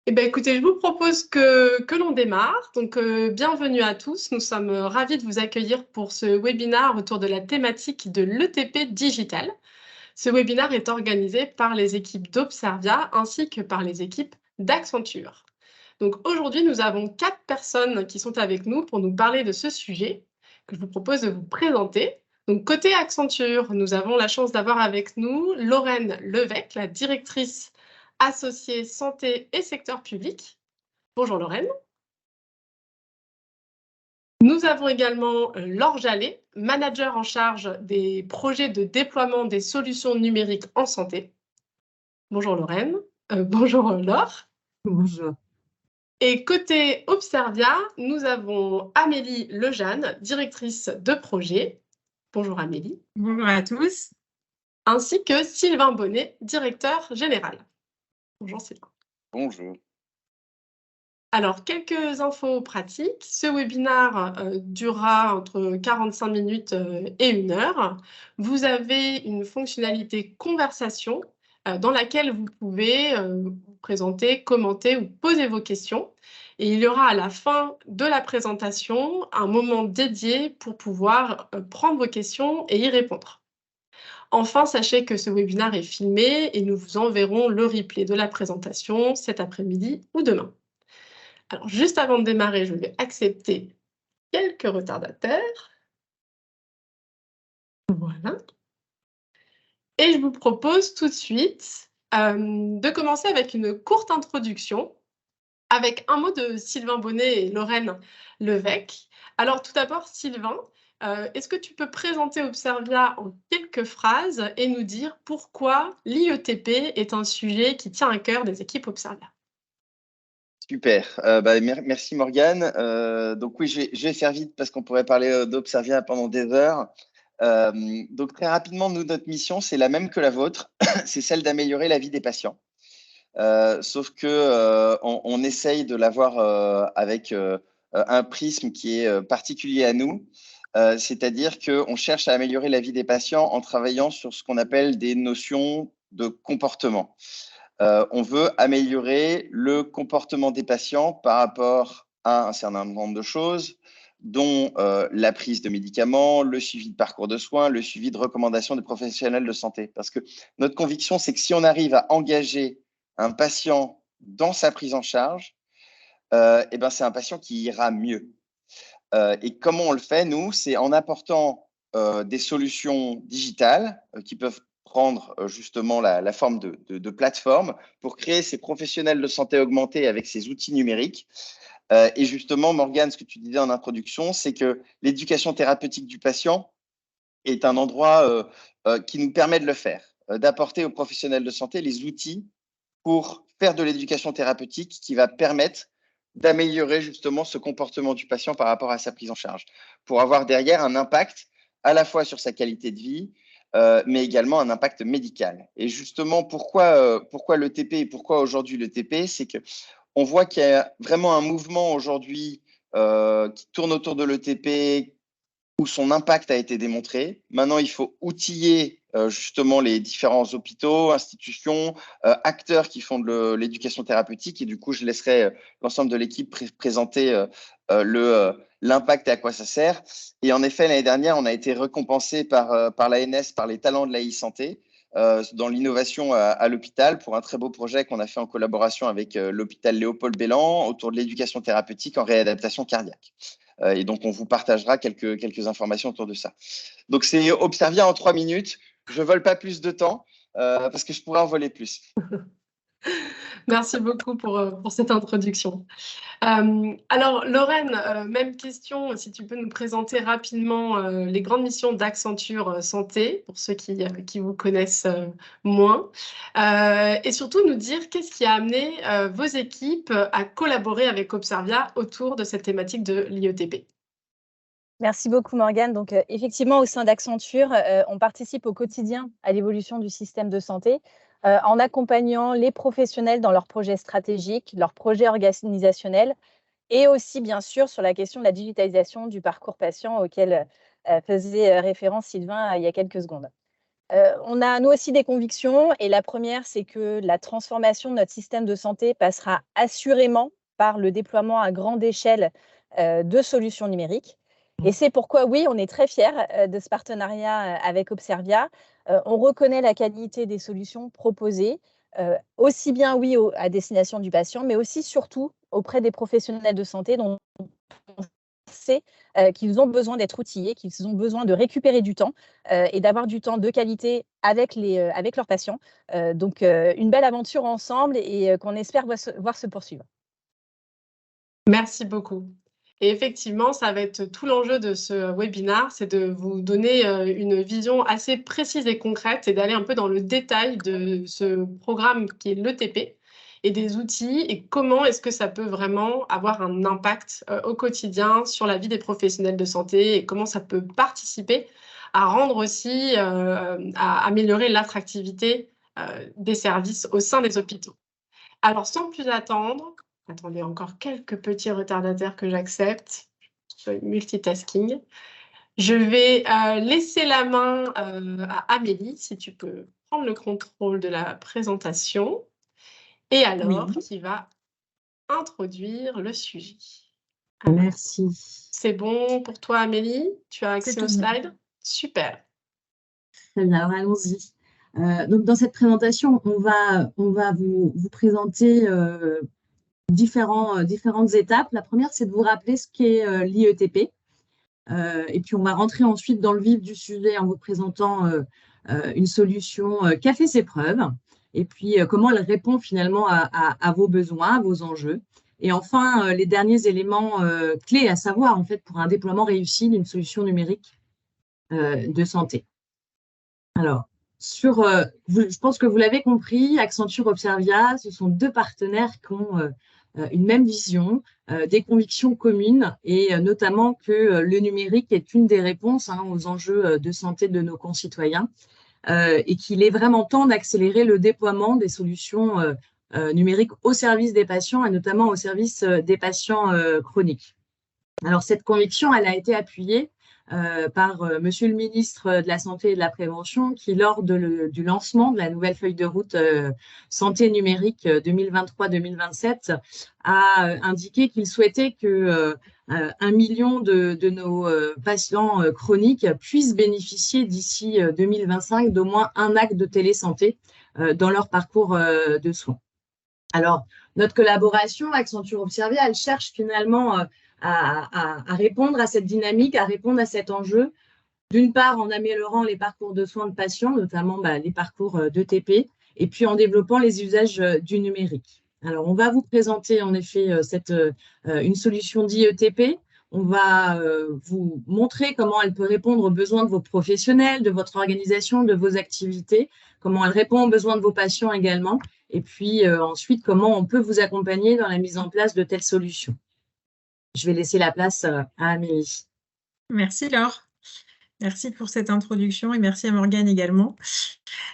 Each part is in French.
Eh ben, écoutez, je vous propose que l'on démarre. Donc, bienvenue à tous. Nous sommes ravis de vous accueillir pour ce webinaire autour de la thématique de l'ETP digital. Ce webinaire est organisé par les équipes d'Observia ainsi que par les équipes d'Accenture. Donc, aujourd'hui, nous avons 4 personnes qui sont avec nous pour nous parler de ce sujet que je vous propose de vous présenter. Donc, côté Accenture, nous avons la chance d'avoir avec nous Lorraine Levesque, la directrice associée santé et secteur public. Bonjour Lorraine. Nous avons également Laure Jallet, manager en charge des projets de déploiement des solutions numériques en santé. Bonjour Lorraine. Bonjour Laure. Bonjour. Et côté Observia, nous avons Amélie Lejeanne, directrice de projet. Bonjour Amélie. Bonjour à tous. Ainsi que Sylvain Bonnet, directeur général. Bonjour Sylvain. Bonjour. Alors, quelques infos pratiques. Ce webinaire durera entre 45 minutes et 1 heure. Vous avez une fonctionnalité conversation dans laquelle vous pouvez vous présenter, commenter ou poser vos questions. Et il y aura à la fin de la présentation un moment dédié pour pouvoir prendre vos questions et y répondre. Enfin, sachez que ce webinaire est filmé et nous vous enverrons le replay de la présentation cet après-midi ou demain. Alors, juste avant de démarrer, je vais accepter quelques retardataires. Voilà. Et je vous propose tout de suite de commencer avec une courte introduction, avec un mot de Sylvain Bonnet et Lorraine Levesque. Alors, tout d'abord, Sylvain, est-ce que tu peux présenter Observia en quelques phrases et nous dire pourquoi l'IETP est un sujet qui tient à cœur des équipes Observia? Super. Merci Morgane. Donc oui, je vais faire vite parce qu'on pourrait parler d'Observia pendant des heures. Donc très rapidement, nous, notre mission, c'est la même que la vôtre. C'est celle d'améliorer la vie des patients. Sauf que on essaye de l'avoir avec un prisme qui est particulier à nous. C'est-à-dire qu'on cherche à améliorer la vie des patients en travaillant sur ce qu'on appelle des notions de comportement. On veut améliorer le comportement des patients par rapport à un certain nombre de choses, dont la prise de médicaments, le suivi de parcours de soins, le suivi de recommandations des professionnels de santé. Parce que notre conviction, c'est que si on arrive à engager un patient dans sa prise en charge, c'est un patient qui ira mieux. Et comment on le fait, nous, c'est en apportant des solutions digitales qui peuvent prendre justement la forme de plateforme pour créer ces professionnels de santé augmentés avec ces outils numériques. Et justement, Morgane, ce que tu disais en introduction, c'est que l'éducation thérapeutique du patient est un endroit qui nous permet de le faire, d'apporter aux professionnels de santé les outils pour faire de l'éducation thérapeutique qui va permettre d'améliorer justement ce comportement du patient par rapport à sa prise en charge, pour avoir derrière un impact à la fois sur sa qualité de vie, mais également un impact médical. Et justement, pourquoi l'ETP et pourquoi aujourd'hui l'ETP, c'est qu'on voit qu'il y a vraiment un mouvement aujourd'hui qui tourne autour de l'ETP, où son impact a été démontré. Maintenant, il faut outiller justement les différents hôpitaux, institutions, acteurs qui font de l'éducation thérapeutique. Et du coup, je laisserai l'ensemble de l'équipe présenter l'impact et à quoi ça sert. Et en effet, l'année dernière, on a été récompensé par l'ANS, par les talents de la e-santé, dans l'innovation à l'hôpital pour un très beau projet qu'on a fait en collaboration avec l'hôpital Léopold Bellan autour de l'éducation thérapeutique en réadaptation cardiaque. Et donc, on vous partagera quelques informations autour de ça. Donc, c'est Observia en 3 minutes. Je ne vole pas plus de temps parce que je pourrais en voler plus. Merci beaucoup pour cette introduction. Alors, Lorraine, même question, si tu peux nous présenter rapidement les grandes missions d'Accenture Santé, pour ceux qui vous connaissent moins, et surtout nous dire qu'est-ce qui a amené vos équipes à collaborer avec Observia autour de cette thématique de l'IETP. Merci beaucoup, Morgane. Donc, effectivement, au sein d'Accenture, on participe au quotidien à l'évolution du système de santé en accompagnant les professionnels dans leurs projets stratégiques, leurs projets organisationnels et aussi, bien sûr, sur la question de la digitalisation du parcours patient auquel faisait référence Sylvain il y a quelques secondes. On a nous aussi des convictions et la première, c'est que la transformation de notre système de santé passera assurément par le déploiement à grande échelle de solutions numériques. Et c'est pourquoi, oui, on est très fiers de ce partenariat avec Observia. On reconnaît la qualité des solutions proposées, aussi bien, oui, à destination du patient, mais aussi, surtout, auprès des professionnels de santé dont on sait qu'ils ont besoin d'être outillés, qu'ils ont besoin de récupérer du temps et d'avoir du temps de qualité avec leurs patients. Donc, une belle aventure ensemble et qu'on espère voir se poursuivre. Merci beaucoup. Et effectivement, ça va être tout l'enjeu de ce webinaire, c'est de vous donner une vision assez précise et concrète et d'aller un peu dans le détail de ce programme qui est l'ETP et des outils et comment est-ce que ça peut vraiment avoir un impact au quotidien sur la vie des professionnels de santé et comment ça peut participer à rendre aussi, à améliorer l'attractivité des services au sein des hôpitaux. Alors, sans plus attendre, attendez encore quelques petits retardataires que j'accepte, multitasking. Je vais laisser la main à Amélie, si tu peux prendre le contrôle de la présentation. Et alors, Oui. qui va introduire le sujet. Merci. C'est bon pour toi, Amélie? Tu as accès C'est aux tout bon. slides? Super. Très bien, alors allons-y. Donc, dans cette présentation, on va vous présenter différentes étapes. La première, c'est de vous rappeler ce qu'est l'IETP. Et puis, on va rentrer ensuite dans le vif du sujet en vous présentant une solution qui a fait ses preuves et puis comment elle répond finalement à vos besoins, à vos enjeux. Et enfin, les derniers éléments clés à savoir en fait pour un déploiement réussi d'une solution numérique de santé. Alors, je pense que vous l'avez compris, Accenture Observia, ce sont deux partenaires qui ont une même vision, des convictions communes et notamment que le numérique est une des réponses aux enjeux de santé de nos concitoyens et qu'il est vraiment temps d'accélérer le déploiement des solutions numériques au service des patients et notamment au service des patients chroniques. Alors, cette conviction, elle a été appuyée par Monsieur le ministre de la Santé et de la Prévention qui, lors du lancement de la nouvelle feuille de route santé numérique 2023-2027, a indiqué qu'il souhaitait que 1 million de nos patients chroniques puissent bénéficier d'ici 2025 d'au moins un acte de télésanté dans leur parcours de soins. Alors, notre collaboration Accenture Observia, elle cherche finalement à répondre à cette dynamique, à répondre à cet enjeu, d'une part en améliorant les parcours de soins de patients, notamment les parcours d'ETP, et puis en développant les usages du numérique. Alors, on va vous présenter en effet une solution d'IETP. On va vous montrer comment elle peut répondre aux besoins de vos professionnels, de votre organisation, de vos activités, comment elle répond aux besoins de vos patients également, et puis ensuite comment on peut vous accompagner dans la mise en place de telles solutions. Je vais laisser la place à Amélie. Merci Laure. Merci pour cette introduction et merci à Morgane également.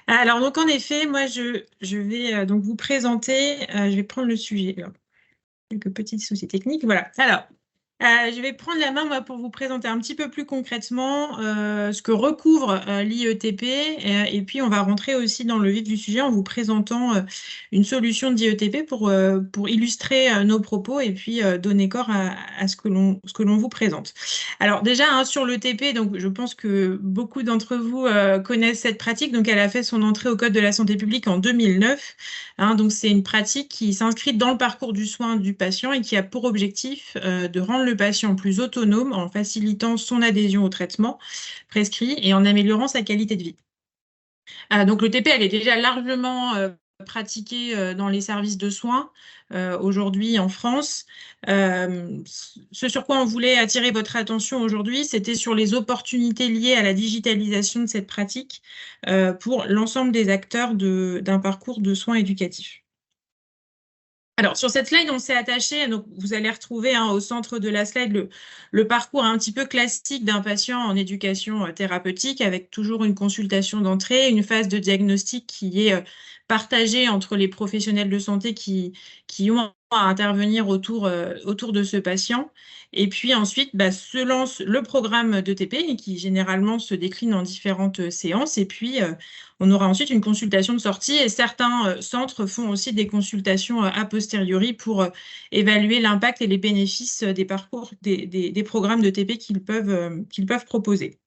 Alors, donc en effet, moi, je vais donc vous présenter, je vais prendre le sujet. Alors, quelques petits soucis techniques. Voilà. Alors, je vais prendre la main moi, pour vous présenter un petit peu plus concrètement ce que recouvre l'IETP et puis on va rentrer aussi dans le vif du sujet en vous présentant une solution d'IETP pour illustrer nos propos et puis donner corps à ce que l'on vous présente. Alors déjà sur l'ETP, donc je pense que beaucoup d'entre vous connaissent cette pratique. Donc elle a fait son entrée au Code de la santé publique en 2009. Donc c'est une pratique qui s'inscrit dans le parcours du soin du patient et qui a pour objectif de rendre le patient plus autonome en facilitant son adhésion au traitement prescrit et en améliorant sa qualité de vie. Donc l'ETP, elle est déjà largement pratiquée dans les services de soins aujourd'hui en France. Ce sur quoi on voulait attirer votre attention aujourd'hui, c'était sur les opportunités liées à la digitalisation de cette pratique pour l'ensemble des acteurs d'un parcours de soins éducatifs. Alors, sur cette slide, on s'est attaché, donc vous allez retrouver au centre de la slide le parcours un petit peu classique d'un patient en éducation thérapeutique avec toujours une consultation d'entrée, une phase de diagnostic qui est partagé entre les professionnels de santé qui ont à intervenir autour de ce patient. Et puis ensuite, se lance le programme d'ETP qui généralement se décline en différentes séances. Et puis, on aura ensuite une consultation de sortie. Et certains centres font aussi des consultations a posteriori pour évaluer l'impact et les bénéfices des parcours, des programmes d'ETP qu'ils peuvent proposer.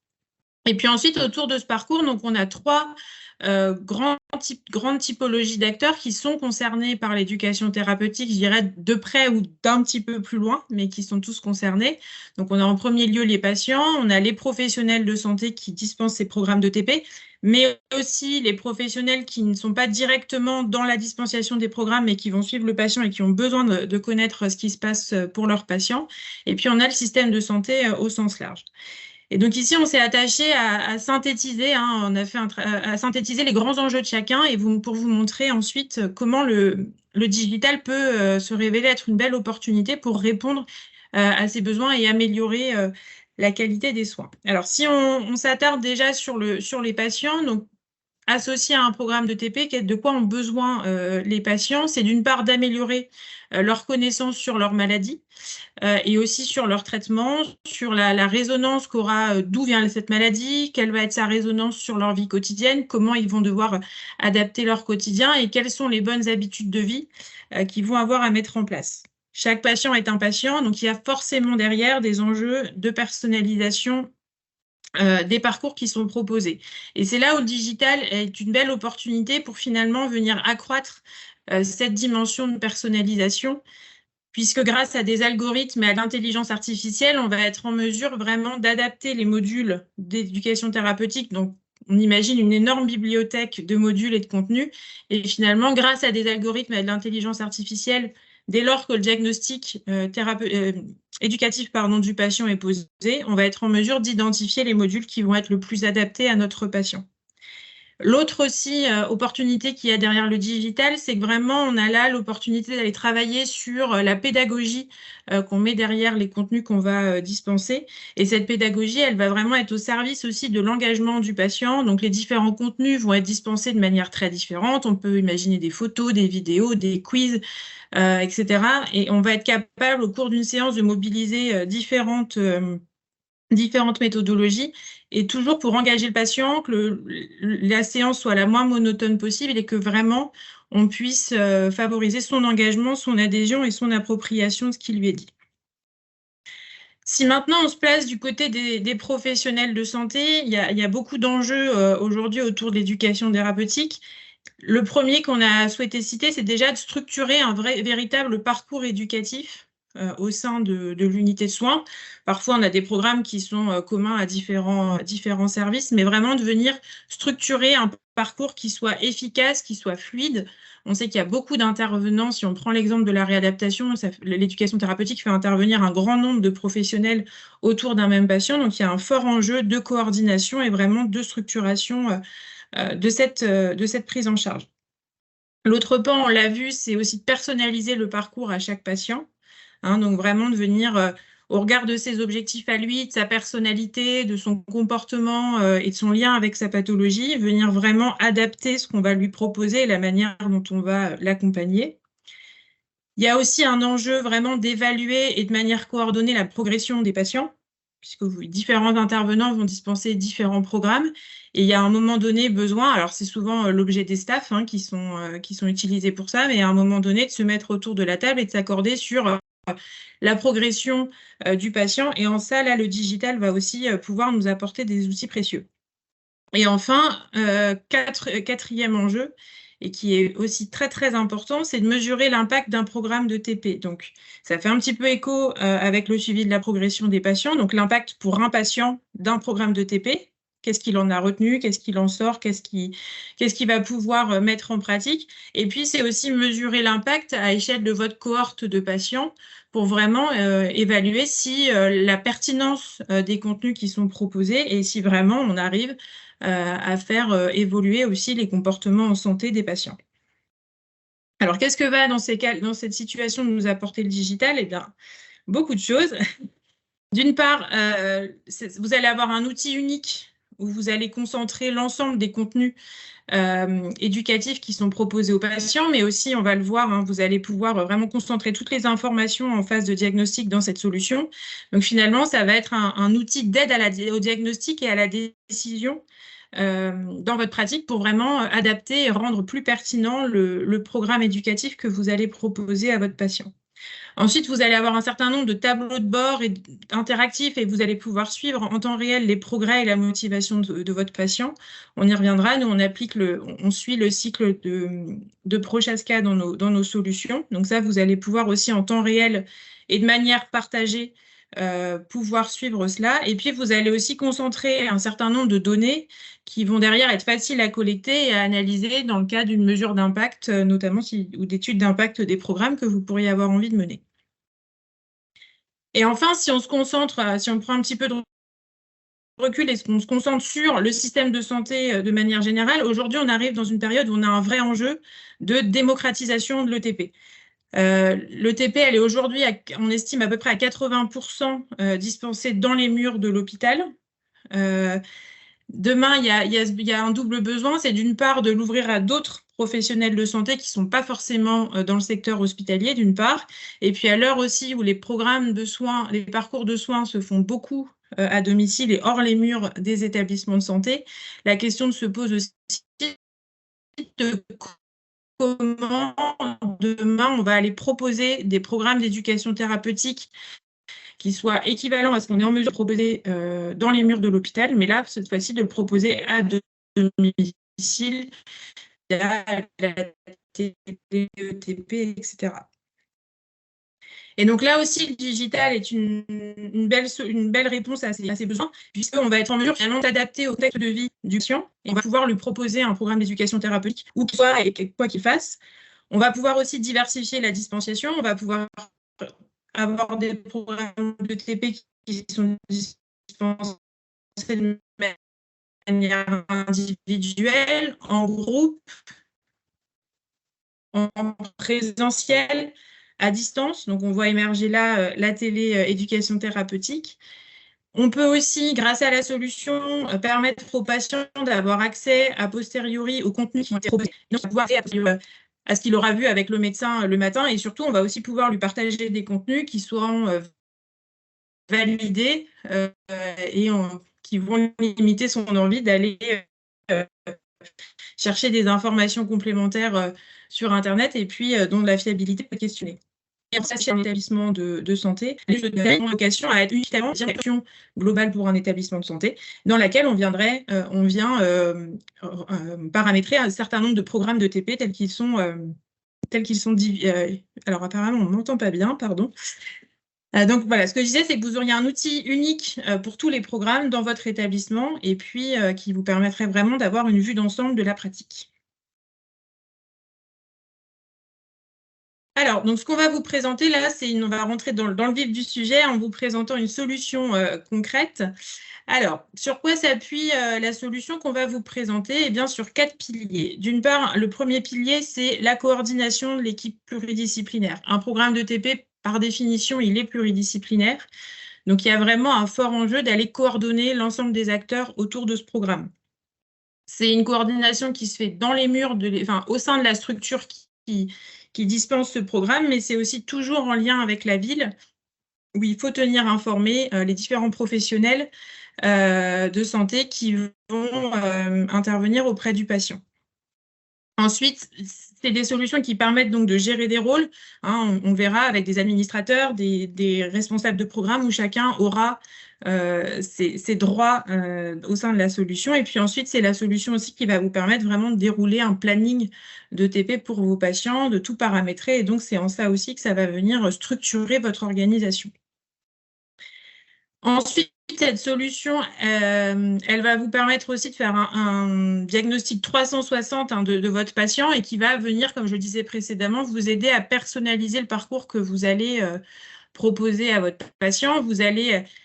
Et puis ensuite, autour de ce parcours, donc on a trois grandes typologies d'acteurs qui sont concernés par l'éducation thérapeutique, je dirais de près ou d'un petit peu plus loin, mais qui sont tous concernés. Donc on a en premier lieu les patients, on a les professionnels de santé qui dispensent ces programmes d'ETP, mais aussi les professionnels qui ne sont pas directement dans la dispensation des programmes, mais qui vont suivre le patient et qui ont besoin de connaître ce qui se passe pour leurs patients. Et puis on a le système de santé au sens large. Et donc ici, on s'est attaché à synthétiser, on a fait à synthétiser les grands enjeux de chacun et pour vous montrer ensuite comment le digital peut se révéler être une belle opportunité pour répondre à ces besoins et améliorer la qualité des soins. Alors, si on s'attarde déjà sur les patients, donc associé à un programme de TP, de quoi ont besoin les patients, c'est d'une part d'améliorer leur connaissance sur leur maladie, et aussi sur leur traitement, sur la résonance qu'aura, d'où vient cette maladie, quelle va être sa résonance sur leur vie quotidienne, comment ils vont devoir adapter leur quotidien et quelles sont les bonnes habitudes de vie qu'ils vont avoir à mettre en place. Chaque patient est un patient, donc il y a forcément derrière des enjeux de personnalisation des parcours qui sont proposés. Et c'est là où le digital est une belle opportunité pour finalement venir accroître cette dimension de personnalisation, puisque grâce à des algorithmes et à l'intelligence artificielle, on va être en mesure vraiment d'adapter les modules d'éducation thérapeutique. Donc, on imagine une énorme bibliothèque de modules et de contenus. Et finalement, grâce à des algorithmes et à de l'intelligence artificielle, dès lors que le diagnostic éducatif du patient est posé, on va être en mesure d'identifier les modules qui vont être le plus adaptés à notre patient. L'autre aussi opportunité qu'il y a derrière le digital, c'est que vraiment on a là l'opportunité d'aller travailler sur la pédagogie qu'on met derrière les contenus qu'on va dispenser. Et cette pédagogie, elle va vraiment être au service aussi de l'engagement du patient. Donc les différents contenus vont être dispensés de manière très différente. On peut imaginer des photos, des vidéos, des quiz, etc. Et on va être capable au cours d'une séance de mobiliser différentes méthodologies et toujours pour engager le patient, que la séance soit la moins monotone possible et que vraiment on puisse favoriser son engagement, son adhésion et son appropriation de ce qui lui est dit. Si maintenant on se place du côté des professionnels de santé, il y a beaucoup d'enjeux aujourd'hui autour de l'éducation thérapeutique. Le premier qu'on a souhaité citer, c'est déjà de structurer un véritable parcours éducatif au sein de l'unité de soins. Parfois, on a des programmes qui sont communs à différents services, mais vraiment de venir structurer un parcours qui soit efficace, qui soit fluide. On sait qu'il y a beaucoup d'intervenants. Si on prend l'exemple de la réadaptation, l'éducation thérapeutique fait intervenir un grand nombre de professionnels autour d'un même patient. Donc, il y a un fort enjeu de coordination et vraiment de structuration de cette prise en charge. L'autre pan, on l'a vu, c'est aussi de personnaliser le parcours à chaque patient. Donc vraiment de venir au regard de ses objectifs à lui, de sa personnalité, de son comportement et de son lien avec sa pathologie, venir vraiment adapter ce qu'on va lui proposer et la manière dont on va l'accompagner. Il y a aussi un enjeu vraiment d'évaluer et de manière coordonnée la progression des patients, puisque différents intervenants vont dispenser différents programmes. Et il y a à un moment donné besoin, alors c'est souvent l'objet des staffs qui sont utilisés pour ça, mais à un moment donné de se mettre autour de la table et de s'accorder sur la progression du patient. Et en ça, là, le digital va aussi pouvoir nous apporter des outils précieux. Et enfin, quatrième enjeu, et qui est aussi très, très important, c'est de mesurer l'impact d'un programme de TP. Donc, ça fait un petit peu écho avec le suivi de la progression des patients. Donc, l'impact pour un patient d'un programme de TP. Qu'est-ce qu'il en a retenu, qu'est-ce qu'il en sort, qu'est-ce qu'il va pouvoir mettre en pratique. Et puis, c'est aussi mesurer l'impact à échelle de votre cohorte de patients pour vraiment évaluer si la pertinence des contenus qui sont proposés et si vraiment on arrive à faire évoluer aussi les comportements en santé des patients. Alors, qu'est-ce que va dans cette situation nous apporter le digital? Eh bien, beaucoup de choses. D'une part, vous allez avoir un outil unique où vous allez concentrer l'ensemble des contenus éducatifs qui sont proposés aux patients, mais aussi, on va le voir, hein, vous allez pouvoir vraiment concentrer toutes les informations en phase de diagnostic dans cette solution. Donc finalement, ça va être un outil d'aide au diagnostic et à la décision dans votre pratique pour vraiment adapter et rendre plus pertinent le programme éducatif que vous allez proposer à votre patient. Ensuite, vous allez avoir un certain nombre de tableaux de bord interactifs et vous allez pouvoir suivre en temps réel les progrès et la motivation de votre patient. On y reviendra. Nous, on suit le cycle de Prochaska dans nos solutions. Donc ça, vous allez pouvoir aussi en temps réel et de manière partagée pouvoir suivre cela. Et puis, vous allez aussi concentrer un certain nombre de données qui vont derrière être faciles à collecter et à analyser dans le cas d'une mesure d'impact, notamment ou d'études d'impact des programmes que vous pourriez avoir envie de mener. Et enfin, si on se concentre, si on prend un petit peu de recul et qu'on se concentre sur le système de santé de manière générale, aujourd'hui, on arrive dans une période où on a un vrai enjeu de démocratisation de l'ETP. L'ETP, elle est aujourd'hui, on estime à peu près à 80% dispensée dans les murs de l'hôpital. Demain, il y a un double besoin, c'est d'une part de l'ouvrir à d'autres professionnels de santé qui ne sont pas forcément dans le secteur hospitalier, d'une part, et puis à l'heure aussi où les programmes de soins, les parcours de soins se font beaucoup à domicile et hors les murs des établissements de santé, la question se pose aussi de comment demain on va aller proposer des programmes d'éducation thérapeutique qui soient équivalents à ce qu'on est en mesure de proposer dans les murs de l'hôpital, mais là, cette fois-ci, de le proposer à domicile, via la TP, etc. Et donc là aussi, le digital est une belle réponse à ces besoins, puisqu'on va être en mesure finalement d'adapter au contexte de vie du patient, et on va pouvoir lui proposer un programme d'éducation thérapeutique, ou quoi qu'il fasse. On va pouvoir aussi diversifier la dispensation, on va pouvoir avoir des programmes de TP qui sont dispensés de manière individuelle, en groupe, en présentiel, à distance. Donc, on voit émerger là la télé-éducation thérapeutique. On peut aussi, grâce à la solution, permettre aux patients d'avoir accès a posteriori aux contenus qui ont été proposés. Donc, on va pouvoir à ce qu'il aura vu avec le médecin le matin. Et surtout, on va aussi pouvoir lui partager des contenus qui seront validés et qui vont limiter son envie d'aller chercher des informations complémentaires sur Internet et puis dont la fiabilité peut questionner. Et en un établissement de santé, les jeux ont vocation à être uniquement une direction globale pour un établissement de santé, dans laquelle on vient paramétrer un certain nombre de programmes de TP tels qu'ils sont alors apparemment on n'entend pas bien, pardon. Donc voilà, ce que je disais, c'est que vous auriez un outil unique pour tous les programmes dans votre établissement et puis qui vous permettrait vraiment d'avoir une vue d'ensemble de la pratique. Alors, donc ce qu'on va vous présenter là, on va rentrer dans le vif du sujet en vous présentant une solution concrète. Alors, sur quoi s'appuie la solution qu'on va vous présenter? Eh bien, sur 4 piliers. D'une part, le premier pilier, c'est la coordination de l'équipe pluridisciplinaire. Un programme de TP, par définition, il est pluridisciplinaire. Donc, il y a vraiment un fort enjeu d'aller coordonner l'ensemble des acteurs autour de ce programme. C'est une coordination qui se fait dans les murs, au sein de la structure qui dispense ce programme, mais c'est aussi toujours en lien avec la ville, où il faut tenir informés les différents professionnels de santé qui vont intervenir auprès du patient. Ensuite, c'est des solutions qui permettent donc de gérer des rôles. Hein, on verra avec des administrateurs, des responsables de programme où chacun aura ses droits au sein de la solution. Et puis ensuite, c'est la solution aussi qui va vous permettre vraiment de dérouler un planning de TP pour vos patients, de tout paramétrer. Et donc, c'est en ça aussi que ça va venir structurer votre organisation. Ensuite, cette solution, elle va vous permettre aussi de faire un diagnostic 360 de votre patient et qui va venir, comme je le disais précédemment, vous aider à personnaliser le parcours que vous allez proposer à votre patient.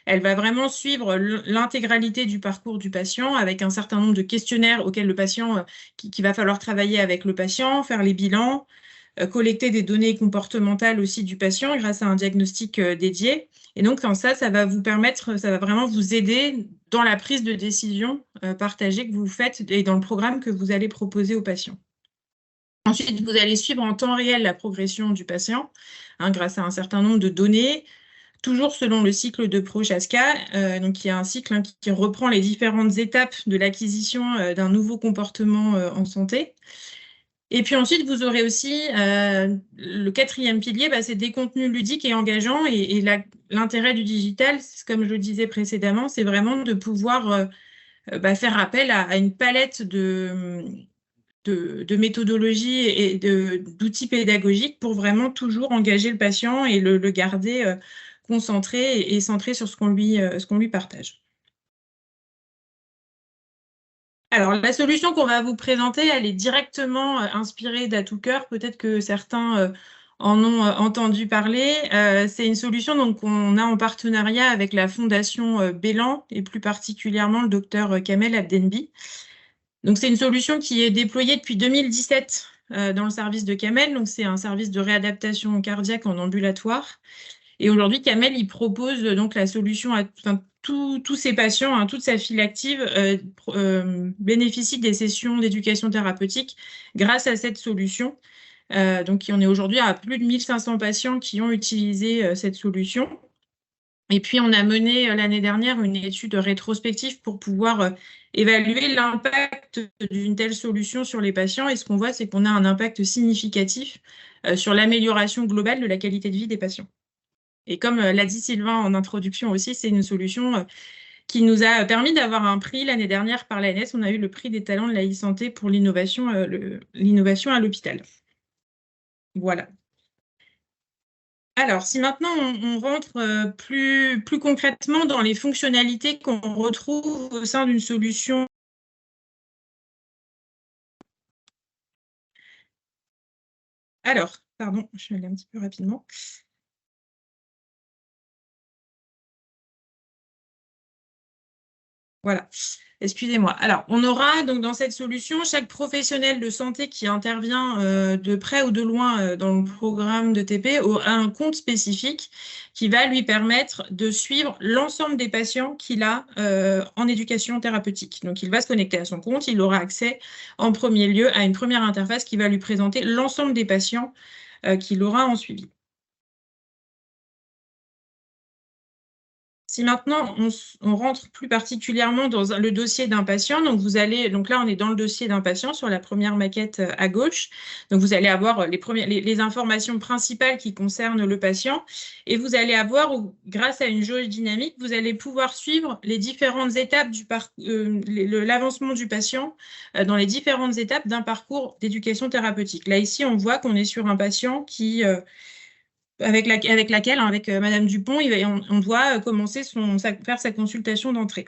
Elle va vraiment suivre l'intégralité du parcours du patient avec un certain nombre de questionnaires auxquels le patient, qu'il va falloir travailler avec le patient, faire les bilans, collecter des données comportementales aussi du patient grâce à un diagnostic dédié. Et donc, ça va vous permettre, ça va vraiment vous aider dans la prise de décision partagée que vous faites et dans le programme que vous allez proposer aux patients. Ensuite, vous allez suivre en temps réel la progression du patient grâce à un certain nombre de données, toujours selon le cycle de Prochaska. Donc, il y a un cycle qui reprend les différentes étapes de l'acquisition d'un nouveau comportement en santé. Et puis ensuite, vous aurez aussi le 4e pilier, c'est des contenus ludiques et engageants. Et l'intérêt du digital, comme je le disais précédemment, c'est vraiment de pouvoir faire appel à une palette de méthodologies et d'outils pédagogiques pour vraiment toujours engager le patient et le garder concentré et centré sur ce qu'on lui partage. Alors, la solution qu'on va vous présenter, elle est directement inspirée d'Atooker. Peut-être que certains en ont entendu parler. C'est une solution qu'on a en partenariat avec la Fondation Bellan et plus particulièrement le docteur Kamel Abdenbi. Donc, c'est une solution qui est déployée depuis 2017 dans le service de Kamel. Donc, c'est un service de réadaptation cardiaque en ambulatoire. Et aujourd'hui, Kamel, il propose donc la solution à tous ses patients, toute sa file active bénéficie des sessions d'éducation thérapeutique grâce à cette solution. Donc, on est aujourd'hui à plus de 1500 patients qui ont utilisé cette solution. Et puis, on a mené l'année dernière une étude rétrospective pour pouvoir évaluer l'impact d'une telle solution sur les patients. Et ce qu'on voit, c'est qu'on a un impact significatif sur l'amélioration globale de la qualité de vie des patients. Et comme l'a dit Sylvain en introduction aussi, c'est une solution qui nous a permis d'avoir un prix l'année dernière par l'ANS. On a eu le prix des talents de la e-santé pour l'innovation à l'hôpital. Voilà. Alors, si maintenant on rentre plus concrètement dans les fonctionnalités qu'on retrouve au sein d'une solution. Alors, pardon, je vais aller un petit peu rapidement. Voilà, excusez-moi. Alors, on aura donc dans cette solution chaque professionnel de santé qui intervient de près ou de loin dans le programme de TP a un compte spécifique qui va lui permettre de suivre l'ensemble des patients qu'il a en éducation thérapeutique. Donc, il va se connecter à son compte, il aura accès en premier lieu à une première interface qui va lui présenter l'ensemble des patients qu'il aura en suivi. Si maintenant on rentre plus particulièrement dans le dossier d'un patient, donc là on est dans le dossier d'un patient sur la première maquette à gauche. Donc vous allez avoir les informations principales qui concernent le patient et vous allez avoir, grâce à une jauge dynamique, vous allez pouvoir suivre les différentes étapes l'avancement du patient dans les différentes étapes d'un parcours d'éducation thérapeutique. Là ici on voit qu'on est sur un patient qui avec laquelle, avec Madame Dupont, on doit commencer faire sa consultation d'entrée.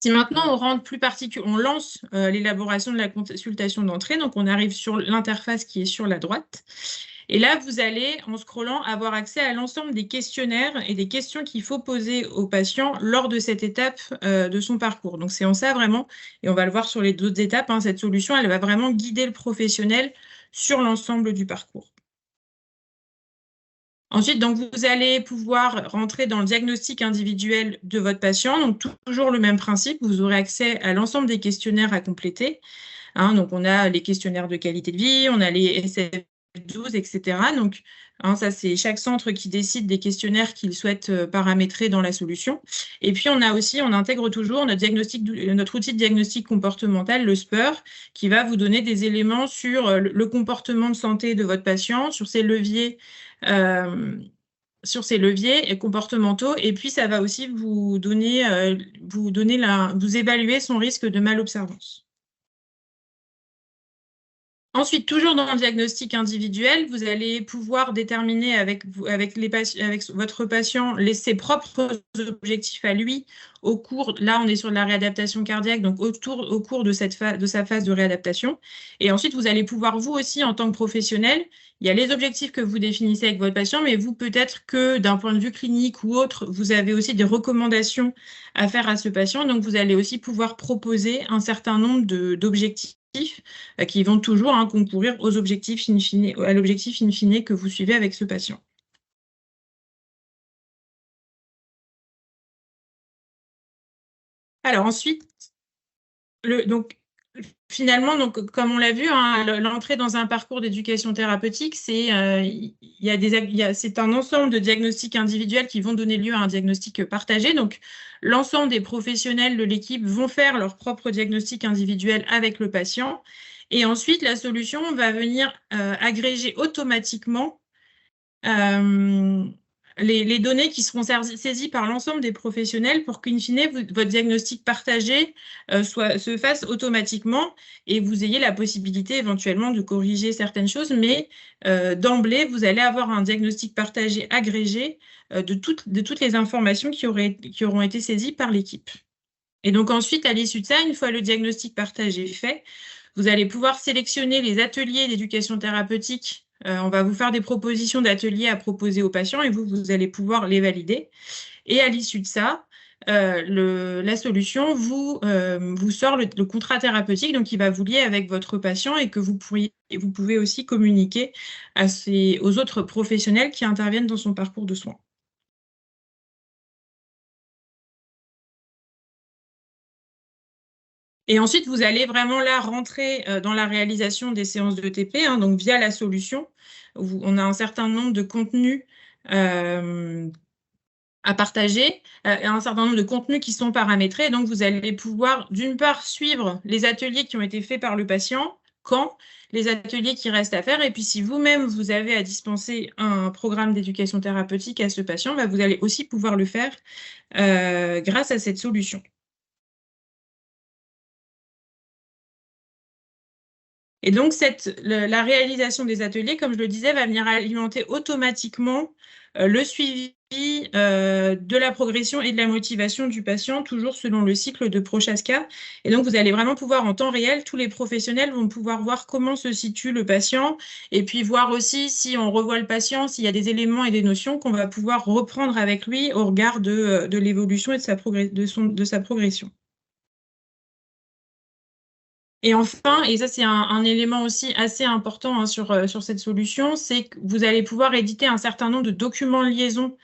Si maintenant on rentre on lance l'élaboration de la consultation d'entrée, donc on arrive sur l'interface qui est sur la droite. Et là, vous allez, en scrollant, avoir accès à l'ensemble des questionnaires et des questions qu'il faut poser aux patients lors de cette étape de son parcours. Donc c'est en ça vraiment, et on va le voir sur les autres étapes, cette solution, elle va vraiment guider le professionnel sur l'ensemble du parcours. Ensuite, donc, vous allez pouvoir rentrer dans le diagnostic individuel de votre patient. Donc, toujours le même principe, vous aurez accès à l'ensemble des questionnaires à compléter. Donc, on a les questionnaires de qualité de vie, on a les SF12, etc. Donc, ça, c'est chaque centre qui décide des questionnaires qu'il souhaite paramétrer dans la solution. Et puis, on intègre toujours notre outil de diagnostic comportemental, le SPUR, qui va vous donner des éléments sur le comportement de santé de votre patient, sur ses leviers comportementaux, et puis ça va aussi vous évaluer son risque de malobservance. Ensuite, toujours dans le diagnostic individuel, vous allez pouvoir déterminer avec votre patient ses propres objectifs à lui là on est sur de la réadaptation cardiaque, donc au cours de sa phase de réadaptation. Et ensuite, vous allez pouvoir, vous aussi, en tant que professionnel, il y a les objectifs que vous définissez avec votre patient, mais vous, peut-être que d'un point de vue clinique ou autre, vous avez aussi des recommandations à faire à ce patient. Donc, vous allez aussi pouvoir proposer un certain nombre d'objectifs qui vont toujours concourir à l'objectif in fine que vous suivez avec ce patient. Alors ensuite, finalement, donc, comme on l'a vu, hein, l'entrée dans un parcours d'éducation thérapeutique, c'est un ensemble de diagnostics individuels qui vont donner lieu à un diagnostic partagé. Donc, l'ensemble des professionnels de l'équipe vont faire leur propre diagnostic individuel avec le patient. Et ensuite, la solution va venir agréger automatiquement les données qui seront saisies par l'ensemble des professionnels pour qu'in fine, votre diagnostic partagé se fasse automatiquement et vous ayez la possibilité éventuellement de corriger certaines choses, mais d'emblée, vous allez avoir un diagnostic partagé agrégé de toutes les informations qui auront été saisies par l'équipe. Et donc ensuite, à l'issue de ça, une fois le diagnostic partagé fait, vous allez pouvoir sélectionner les ateliers d'éducation thérapeutique. On va vous faire des propositions d'ateliers à proposer aux patients et vous allez pouvoir les valider. Et à l'issue de ça, la solution vous sort le contrat thérapeutique, donc il va vous lier avec votre patient et que vous pouvez aussi communiquer aux autres professionnels qui interviennent dans son parcours de soins. Et ensuite, vous allez vraiment là rentrer dans la réalisation des séances de TP, hein, donc via la solution. On a un certain nombre de contenus à partager, un certain nombre de contenus qui sont paramétrés. Donc, vous allez pouvoir, d'une part, suivre les ateliers qui ont été faits par le patient, les ateliers qui restent à faire. Et puis, si vous-même, vous avez à dispenser un programme d'éducation thérapeutique à ce patient, bah, vous allez aussi pouvoir le faire grâce à cette solution. Et donc, la réalisation des ateliers, comme je le disais, va venir alimenter automatiquement le suivi de la progression et de la motivation du patient, toujours selon le cycle de Prochaska. Et donc, vous allez vraiment pouvoir, en temps réel, tous les professionnels vont pouvoir voir comment se situe le patient et puis voir aussi si on revoit le patient, s'il y a des éléments et des notions qu'on va pouvoir reprendre avec lui au regard de l'évolution et de sa progression. Et enfin, et ça c'est un élément aussi assez important hein, sur cette solution, c'est que vous allez pouvoir éditer un certain nombre de documents de liaison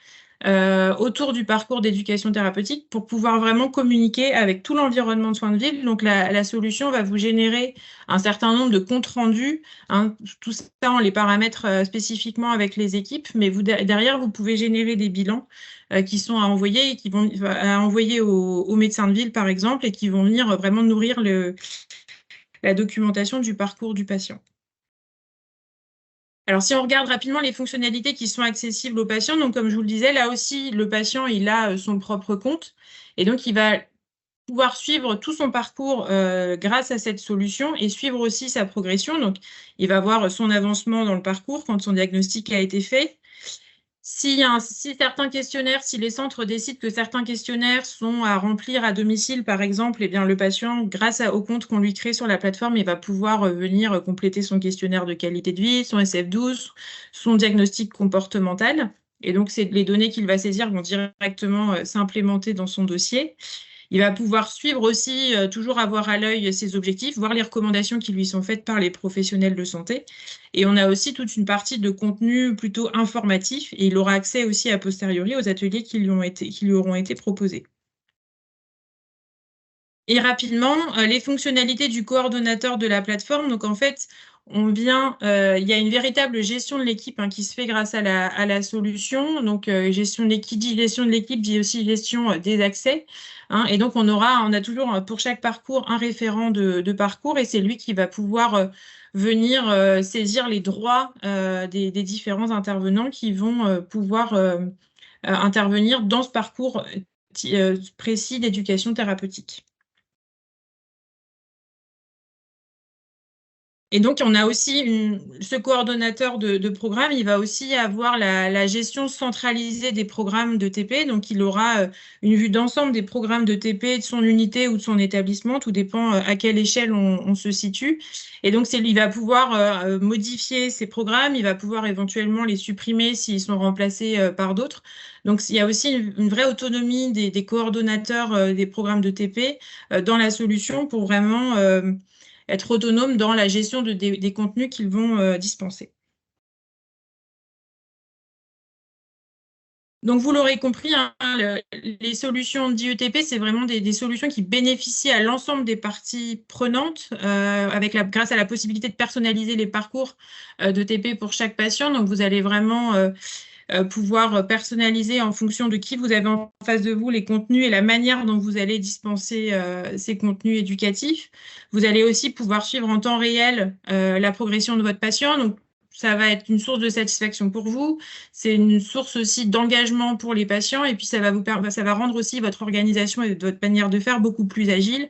autour du parcours d'éducation thérapeutique pour pouvoir vraiment communiquer avec tout l'environnement de soins de ville. Donc la solution va vous générer un certain nombre de comptes rendus, hein, tout ça on les paramètre spécifiquement avec les équipes, mais derrière vous pouvez générer des bilans qui sont à envoyer et qui vont à envoyer aux médecins de ville par exemple et qui vont venir vraiment nourrir la documentation du parcours du patient. Alors, si on regarde rapidement les fonctionnalités qui sont accessibles aux patients, donc comme je vous le disais, là aussi, le patient, il a son propre compte et donc il va pouvoir suivre tout son parcours grâce à cette solution et suivre aussi sa progression. Donc, il va voir son avancement dans le parcours quand son diagnostic a été fait. Si certains questionnaires, si les centres décident que certains questionnaires sont à remplir à domicile, par exemple, eh bien, le patient, grâce au compte qu'on lui crée sur la plateforme, il va pouvoir venir compléter son questionnaire de qualité de vie, son SF12, son diagnostic comportemental. Et donc, les données qu'il va saisir vont directement s'implémenter dans son dossier. Il va pouvoir suivre aussi, toujours avoir à l'œil ses objectifs, voir les recommandations qui lui sont faites par les professionnels de santé. Et on a aussi toute une partie de contenu plutôt informatif et il aura accès aussi a posteriori aux ateliers qui lui auront été proposés. Et rapidement, les fonctionnalités du coordonnateur de la plateforme. Donc en fait, il y a une véritable gestion de l'équipe hein, qui se fait grâce à la solution. Donc gestion de l'équipe, dit aussi gestion des accès. Hein, et donc on a toujours pour chaque parcours un référent de parcours et c'est lui qui va pouvoir venir saisir les droits des différents intervenants qui vont pouvoir intervenir dans ce parcours précis d'éducation thérapeutique. Et donc, on a aussi ce coordonnateur de programme, il va aussi avoir la gestion centralisée des programmes de TP. Donc, il aura une vue d'ensemble des programmes de TP de son unité ou de son établissement. Tout dépend à quelle échelle on se situe. Et donc, il va pouvoir modifier ces programmes. Il va pouvoir éventuellement les supprimer s'ils sont remplacés par d'autres. Donc, il y a aussi une vraie autonomie des coordonnateurs des programmes de TP dans la solution pour vraiment être autonome dans la gestion des contenus qu'ils vont dispenser. Donc, vous l'aurez compris, hein, les solutions d'IETP, c'est vraiment des solutions qui bénéficient à l'ensemble des parties prenantes, grâce à la possibilité de personnaliser les parcours de TP pour chaque patient. Donc, vous allez vraiment pouvoir personnaliser en fonction de qui vous avez en face de vous les contenus et la manière dont vous allez dispenser ces contenus éducatifs. Vous allez aussi pouvoir suivre en temps réel la progression de votre patient. Donc, ça va être une source de satisfaction pour vous. C'est une source aussi d'engagement pour les patients. Et puis, ça va rendre aussi votre organisation et votre manière de faire beaucoup plus agile,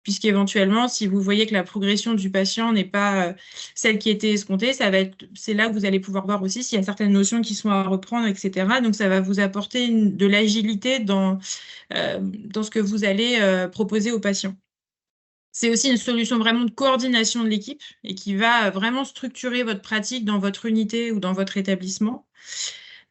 puisqu'éventuellement, si vous voyez que la progression du patient n'est pas celle qui était escomptée, c'est là que vous allez pouvoir voir aussi s'il y a certaines notions qui sont à reprendre, etc. Donc, ça va vous apporter de l'agilité dans ce que vous allez proposer aux patients. C'est aussi une solution vraiment de coordination de l'équipe et qui va vraiment structurer votre pratique dans votre unité ou dans votre établissement.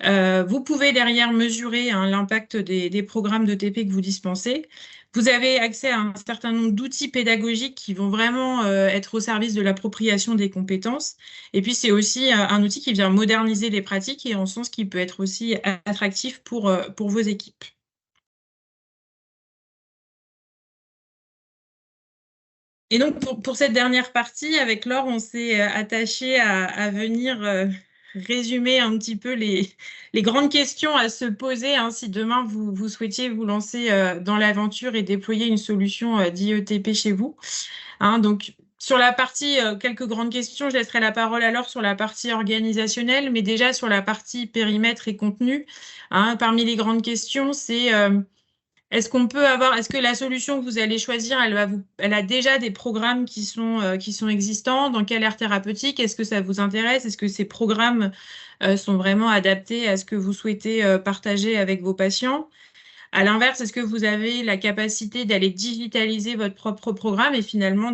Vous pouvez derrière mesurer l'impact des programmes de TP que vous dispensez. Vous avez accès à un certain nombre d'outils pédagogiques qui vont vraiment être au service de l'appropriation des compétences. Et puis, c'est aussi un outil qui vient moderniser les pratiques et en sens qui peut être aussi attractif pour vos équipes. Et donc, pour cette dernière partie, avec Laure, on s'est attaché à venir résumer un petit peu les grandes questions à se poser si demain vous souhaitiez vous lancer dans l'aventure et déployer une solution d'IETP chez vous. Donc, sur la partie, quelques grandes questions, je laisserai la parole à Laure sur la partie organisationnelle, mais déjà sur la partie périmètre et contenu. Parmi les grandes questions, c'est est-ce que la solution que vous allez choisir, elle a déjà des programmes qui sont existants? Dans quelle aire thérapeutique? Est-ce que ça vous intéresse? Est-ce que ces programmes sont vraiment adaptés à ce que vous souhaitez partager avec vos patients? À l'inverse, est-ce que vous avez la capacité d'aller digitaliser votre propre programme et finalement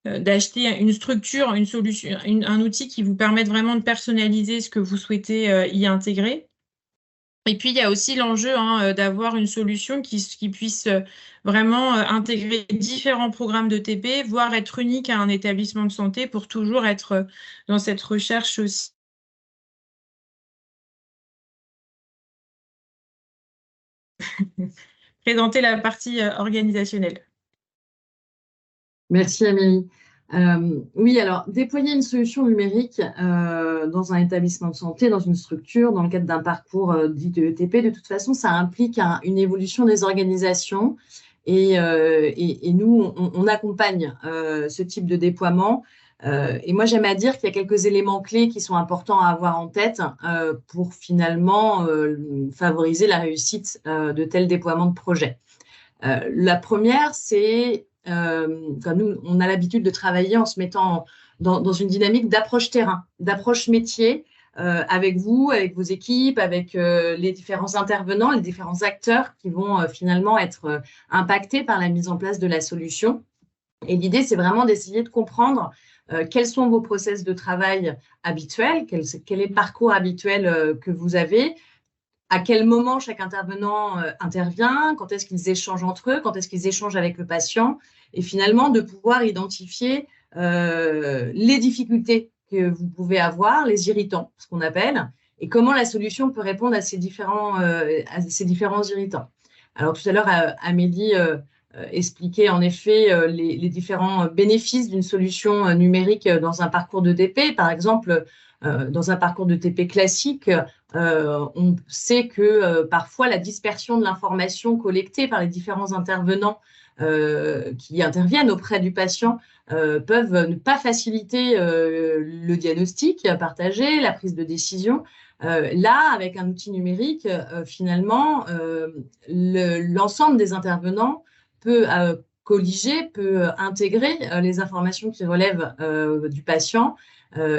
d'acheter une structure, une solution, un outil qui vous permette vraiment de personnaliser ce que vous souhaitez y intégrer? Et puis, il y a aussi l'enjeu d'avoir une solution qui puisse vraiment intégrer différents programmes de TP, voire être unique à un établissement de santé pour toujours être dans cette recherche aussi. Présenter la partie organisationnelle. Merci Amélie. Oui, alors déployer une solution numérique dans un établissement de santé, dans une structure, dans le cadre d'un parcours dit de ETP, de toute façon, ça implique une évolution des organisations et nous, on accompagne ce type de déploiement. Et moi, j'aime à dire qu'il y a quelques éléments clés qui sont importants à avoir en tête pour finalement favoriser la réussite de tels déploiements de projets. La première, c'est nous, on a l'habitude de travailler en se mettant dans une dynamique d'approche terrain, d'approche métier avec vous, avec vos équipes, avec les différents intervenants, les différents acteurs qui vont finalement être impactés par la mise en place de la solution. Et l'idée, c'est vraiment d'essayer de comprendre quels sont vos process de travail habituels, quel est le parcours habituel que vous avez, à quel moment chaque intervenant intervient, quand est-ce qu'ils échangent entre eux, quand est-ce qu'ils échangent avec le patient, et finalement de pouvoir identifier les difficultés que vous pouvez avoir, les irritants, ce qu'on appelle, et comment la solution peut répondre à ces différents irritants. Alors tout à l'heure, Amélie expliquait en effet les différents bénéfices d'une solution numérique dans un parcours de TP. Par exemple, dans un parcours de TP classique, on sait que parfois la dispersion de l'information collectée par les différents intervenants qui interviennent auprès du patient peuvent ne pas faciliter le diagnostic partagé, la prise de décision. Là, avec un outil numérique, finalement, l'ensemble des intervenants peut colliger, peut intégrer les informations qui relèvent du patient.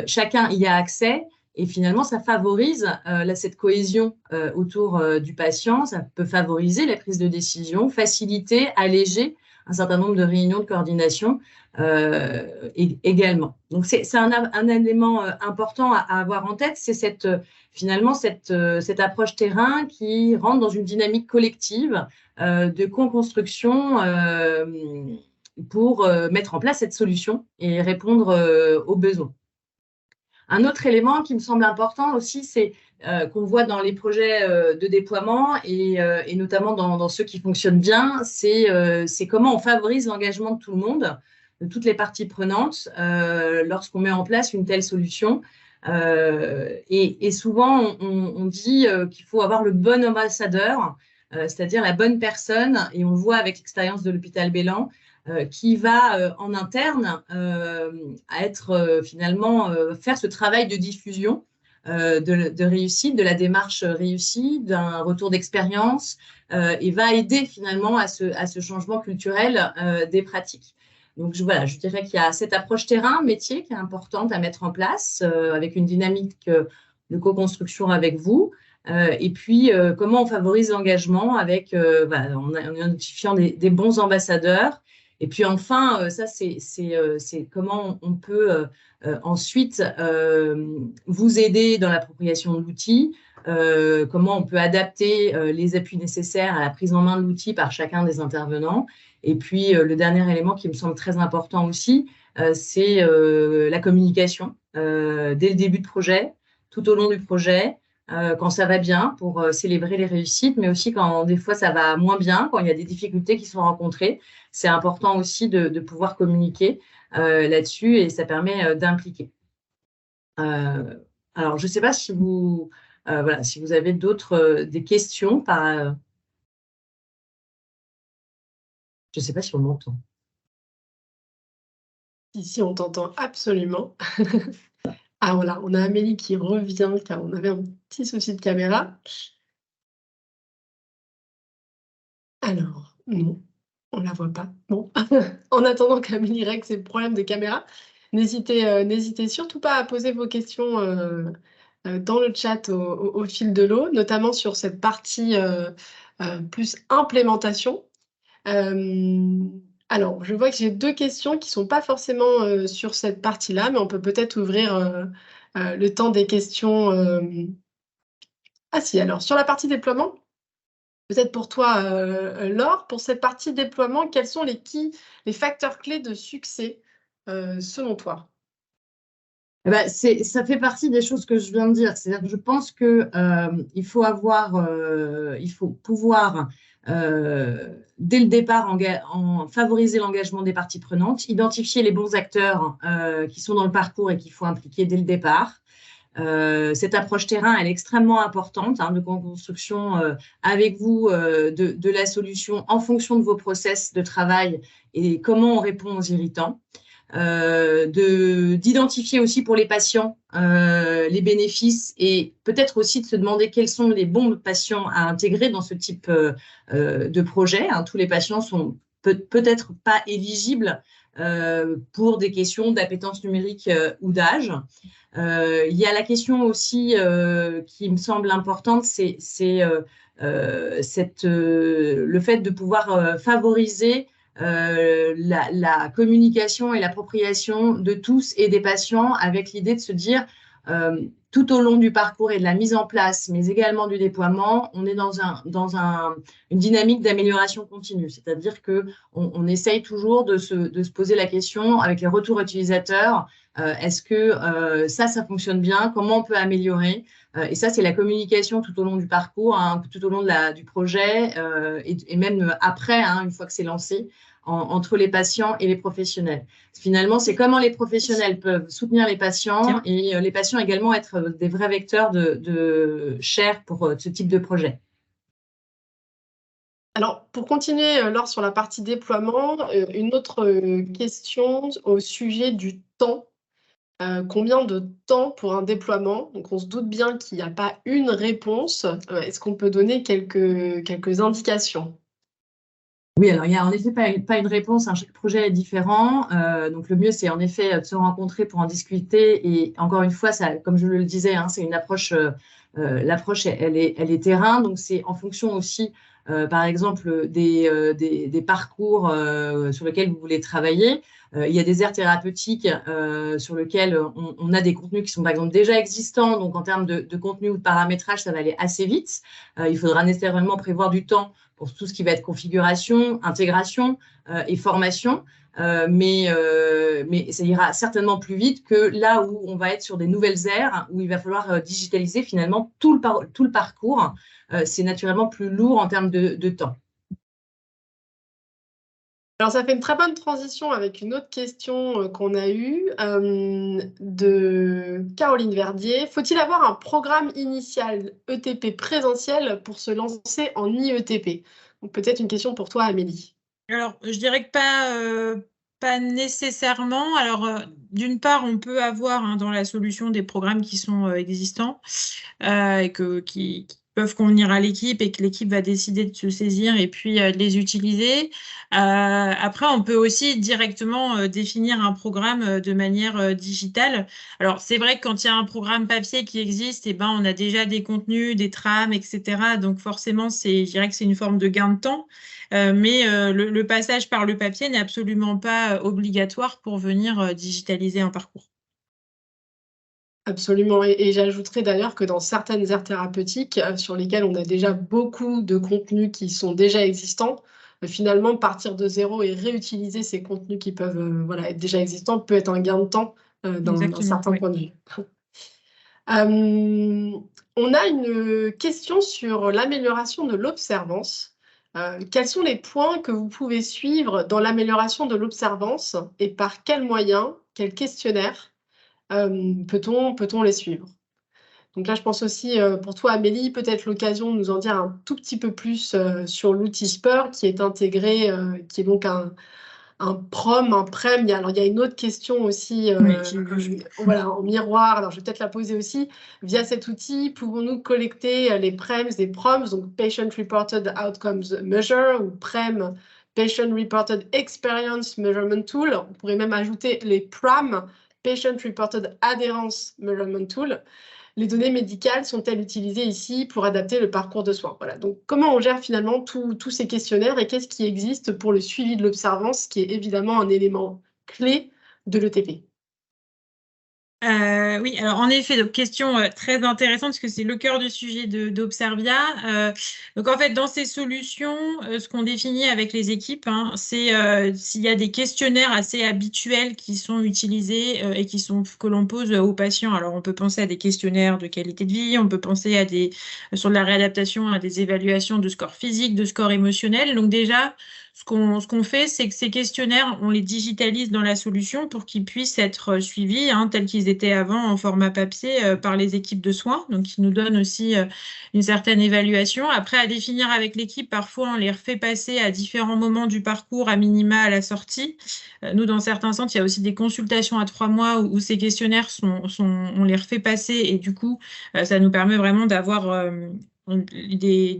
Chacun y a accès et finalement, ça favorise cette cohésion autour du patient. Ça peut favoriser la prise de décision, faciliter, alléger un certain nombre de réunions de coordination également. Donc, c'est un élément important à avoir en tête. C'est finalement cette approche terrain qui rentre dans une dynamique collective de co-construction pour mettre en place cette solution et répondre aux besoins. Un autre élément qui me semble important aussi, c'est qu'on voit dans les projets de déploiement et notamment dans ceux qui fonctionnent bien, c'est comment on favorise l'engagement de tout le monde, de toutes les parties prenantes, lorsqu'on met en place une telle solution. Et souvent, on dit qu'il faut avoir le bon ambassadeur, c'est-à-dire la bonne personne, et on le voit avec l'expérience de l'hôpital Bélan, qui va en interne finalement faire ce travail de diffusion de réussite, de la démarche réussie, d'un retour d'expérience, et va aider finalement à ce changement culturel des pratiques. Donc voilà, je dirais qu'il y a cette approche terrain-métier qui est importante à mettre en place avec une dynamique de co-construction avec vous. Et puis, comment on favorise l'engagement avec, en identifiant des bons ambassadeurs. Et puis enfin, ça, c'est comment on peut ensuite vous aider dans l'appropriation de l'outil, comment on peut adapter les appuis nécessaires à la prise en main de l'outil par chacun des intervenants. Et puis, le dernier élément qui me semble très important aussi, c'est la communication dès le début de projet, tout au long du projet, quand ça va bien pour célébrer les réussites, mais aussi quand des fois ça va moins bien, quand il y a des difficultés qui sont rencontrées. C'est important aussi de pouvoir communiquer là-dessus et ça permet d'impliquer. Alors, je ne sais pas si vous, si vous avez des questions. Je ne sais pas si on m'entend. Ici, on t'entend absolument. Ah voilà, on a Amélie qui revient car on avait un petit souci de caméra. Alors, non, on ne la voit pas. Bon, en attendant qu'Amélie règle ses problèmes de caméra, n'hésitez surtout pas à poser vos questions dans le chat au fil de l'eau, notamment sur cette partie plus implémentation. Alors, je vois que j'ai 2 questions qui ne sont pas forcément sur cette partie-là, mais on peut peut-être ouvrir le temps des questions. Ah si, alors, sur la partie déploiement, peut-être pour toi, Laure, pour cette partie déploiement, quels sont les facteurs clés de succès selon toi? Ça fait partie des choses que je viens de dire. C'est-à-dire que je pense qu'il faut pouvoir, dès le départ, favoriser l'engagement des parties prenantes, identifier les bons acteurs qui sont dans le parcours et qu'il faut impliquer dès le départ. Cette approche terrain, elle est extrêmement importante de construction avec vous de la solution en fonction de vos process de travail et comment on répond aux irritants. D'identifier aussi pour les patients les bénéfices et peut-être aussi de se demander quels sont les bons patients à intégrer dans ce type de projet. Tous les patients sont peut-être pas éligibles pour des questions d'appétence numérique ou d'âge. Il y a la question aussi qui me semble importante, c'est le fait de pouvoir favoriser la communication et l'appropriation de tous et des patients avec l'idée de se dire tout au long du parcours et de la mise en place, mais également du déploiement, on est dans une dynamique d'amélioration continue. C'est-à-dire qu'on essaye toujours de se poser la question avec les retours utilisateurs, est-ce que ça fonctionne bien? Comment on peut améliorer? Et ça, c'est la communication tout au long du parcours, tout au long du projet et même après, une fois que c'est lancé, entre les patients et les professionnels. Finalement, c'est comment les professionnels peuvent soutenir les patients et les patients également être des vrais vecteurs de chair pour ce type de projet. Alors, pour continuer, Laure, sur la partie déploiement, une autre question au sujet du temps. Combien de temps pour un déploiement? Donc, on se doute bien qu'il n'y a pas une réponse. Est-ce qu'on peut donner quelques indications? Oui, alors il n'y a en effet pas une réponse, chaque projet est différent. Donc le mieux, c'est en effet de se rencontrer pour en discuter. Et encore une fois, ça, comme je le disais, c'est une approche, l'approche, elle est terrain. Donc c'est en fonction aussi, par exemple, des parcours sur lesquels vous voulez travailler. Il y a des aires thérapeutiques sur lesquelles on a des contenus qui sont par exemple déjà existants. Donc en termes de contenu ou de paramétrage, ça va aller assez vite. Il faudra nécessairement prévoir du temps pour tout ce qui va être configuration, intégration et formation. mais ça ira certainement plus vite que là où on va être sur des nouvelles aires, où il va falloir digitaliser finalement tout le parcours. C'est naturellement plus lourd en termes de temps. Alors, ça fait une très bonne transition avec une autre question qu'on a eue de Caroline Verdier. Faut-il avoir un programme initial ETP présentiel pour se lancer en IETP? Donc, peut-être une question pour toi, Amélie. Alors, je dirais que pas nécessairement. Alors, d'une part, on peut avoir dans la solution des programmes qui sont existants et qui peuvent convenir à l'équipe et que l'équipe va décider de se saisir et puis de les utiliser. Après, on peut aussi directement définir un programme de manière digitale. Alors, c'est vrai que quand il y a un programme papier qui existe, eh ben, on a déjà des contenus, des trames, etc. Donc, forcément, je dirais que c'est une forme de gain de temps. Mais le passage par le papier n'est absolument pas obligatoire pour venir digitaliser un parcours. Absolument. Et j'ajouterais d'ailleurs que dans certaines aires thérapeutiques sur lesquelles on a déjà beaucoup de contenus qui sont déjà existants, finalement, partir de zéro et réutiliser ces contenus qui peuvent voilà, être déjà existants peut être un gain de temps dans certains points de vue. On a une question sur l'amélioration de l'observance. Quels sont les points que vous pouvez suivre dans l'amélioration de l'observance et par quels moyens, quels questionnaires peut-on les suivre? Donc là, je pense aussi pour toi, Amélie, peut-être l'occasion de nous en dire un tout petit peu plus sur l'outil Spur qui est intégré, qui est donc un PROM, un PREM. Alors, il y a une autre question aussi voilà, en miroir. Alors, je vais peut-être la poser aussi. Via cet outil, pouvons-nous collecter les PREMs des PROMs, donc Patient Reported Outcomes Measure ou PREM, Patient Reported Experience Measurement Tool. On pourrait même ajouter les PRAM, Patient Reported Adherence Measurement Tool. Les données médicales sont-elles utilisées ici pour adapter le parcours de soins? Voilà. Donc, comment on gère finalement tous ces questionnaires et qu'est-ce qui existe pour le suivi de l'observance, qui est évidemment un élément clé de l'ETP? Oui, alors en effet, donc question très intéressante parce que c'est le cœur du sujet d'Observia. Donc en fait, dans ces solutions, ce qu'on définit avec les équipes, c'est s'il y a des questionnaires assez habituels qui sont utilisés et que l'on pose aux patients. Alors on peut penser à des questionnaires de qualité de vie, on peut penser à sur de la réadaptation, à des évaluations de score physique, de score émotionnel. Donc déjà, ce qu'on fait, c'est que ces questionnaires, on les digitalise dans la solution pour qu'ils puissent être suivis tels qu'ils étaient avant en format papier par les équipes de soins. Donc, ils nous donnent aussi une certaine évaluation. Après, à définir avec l'équipe, parfois, on les refait passer à différents moments du parcours, à minima à la sortie. Nous, dans certains centres, il y a aussi des consultations à 3 mois où ces questionnaires on les refait passer et du coup, ça nous permet vraiment de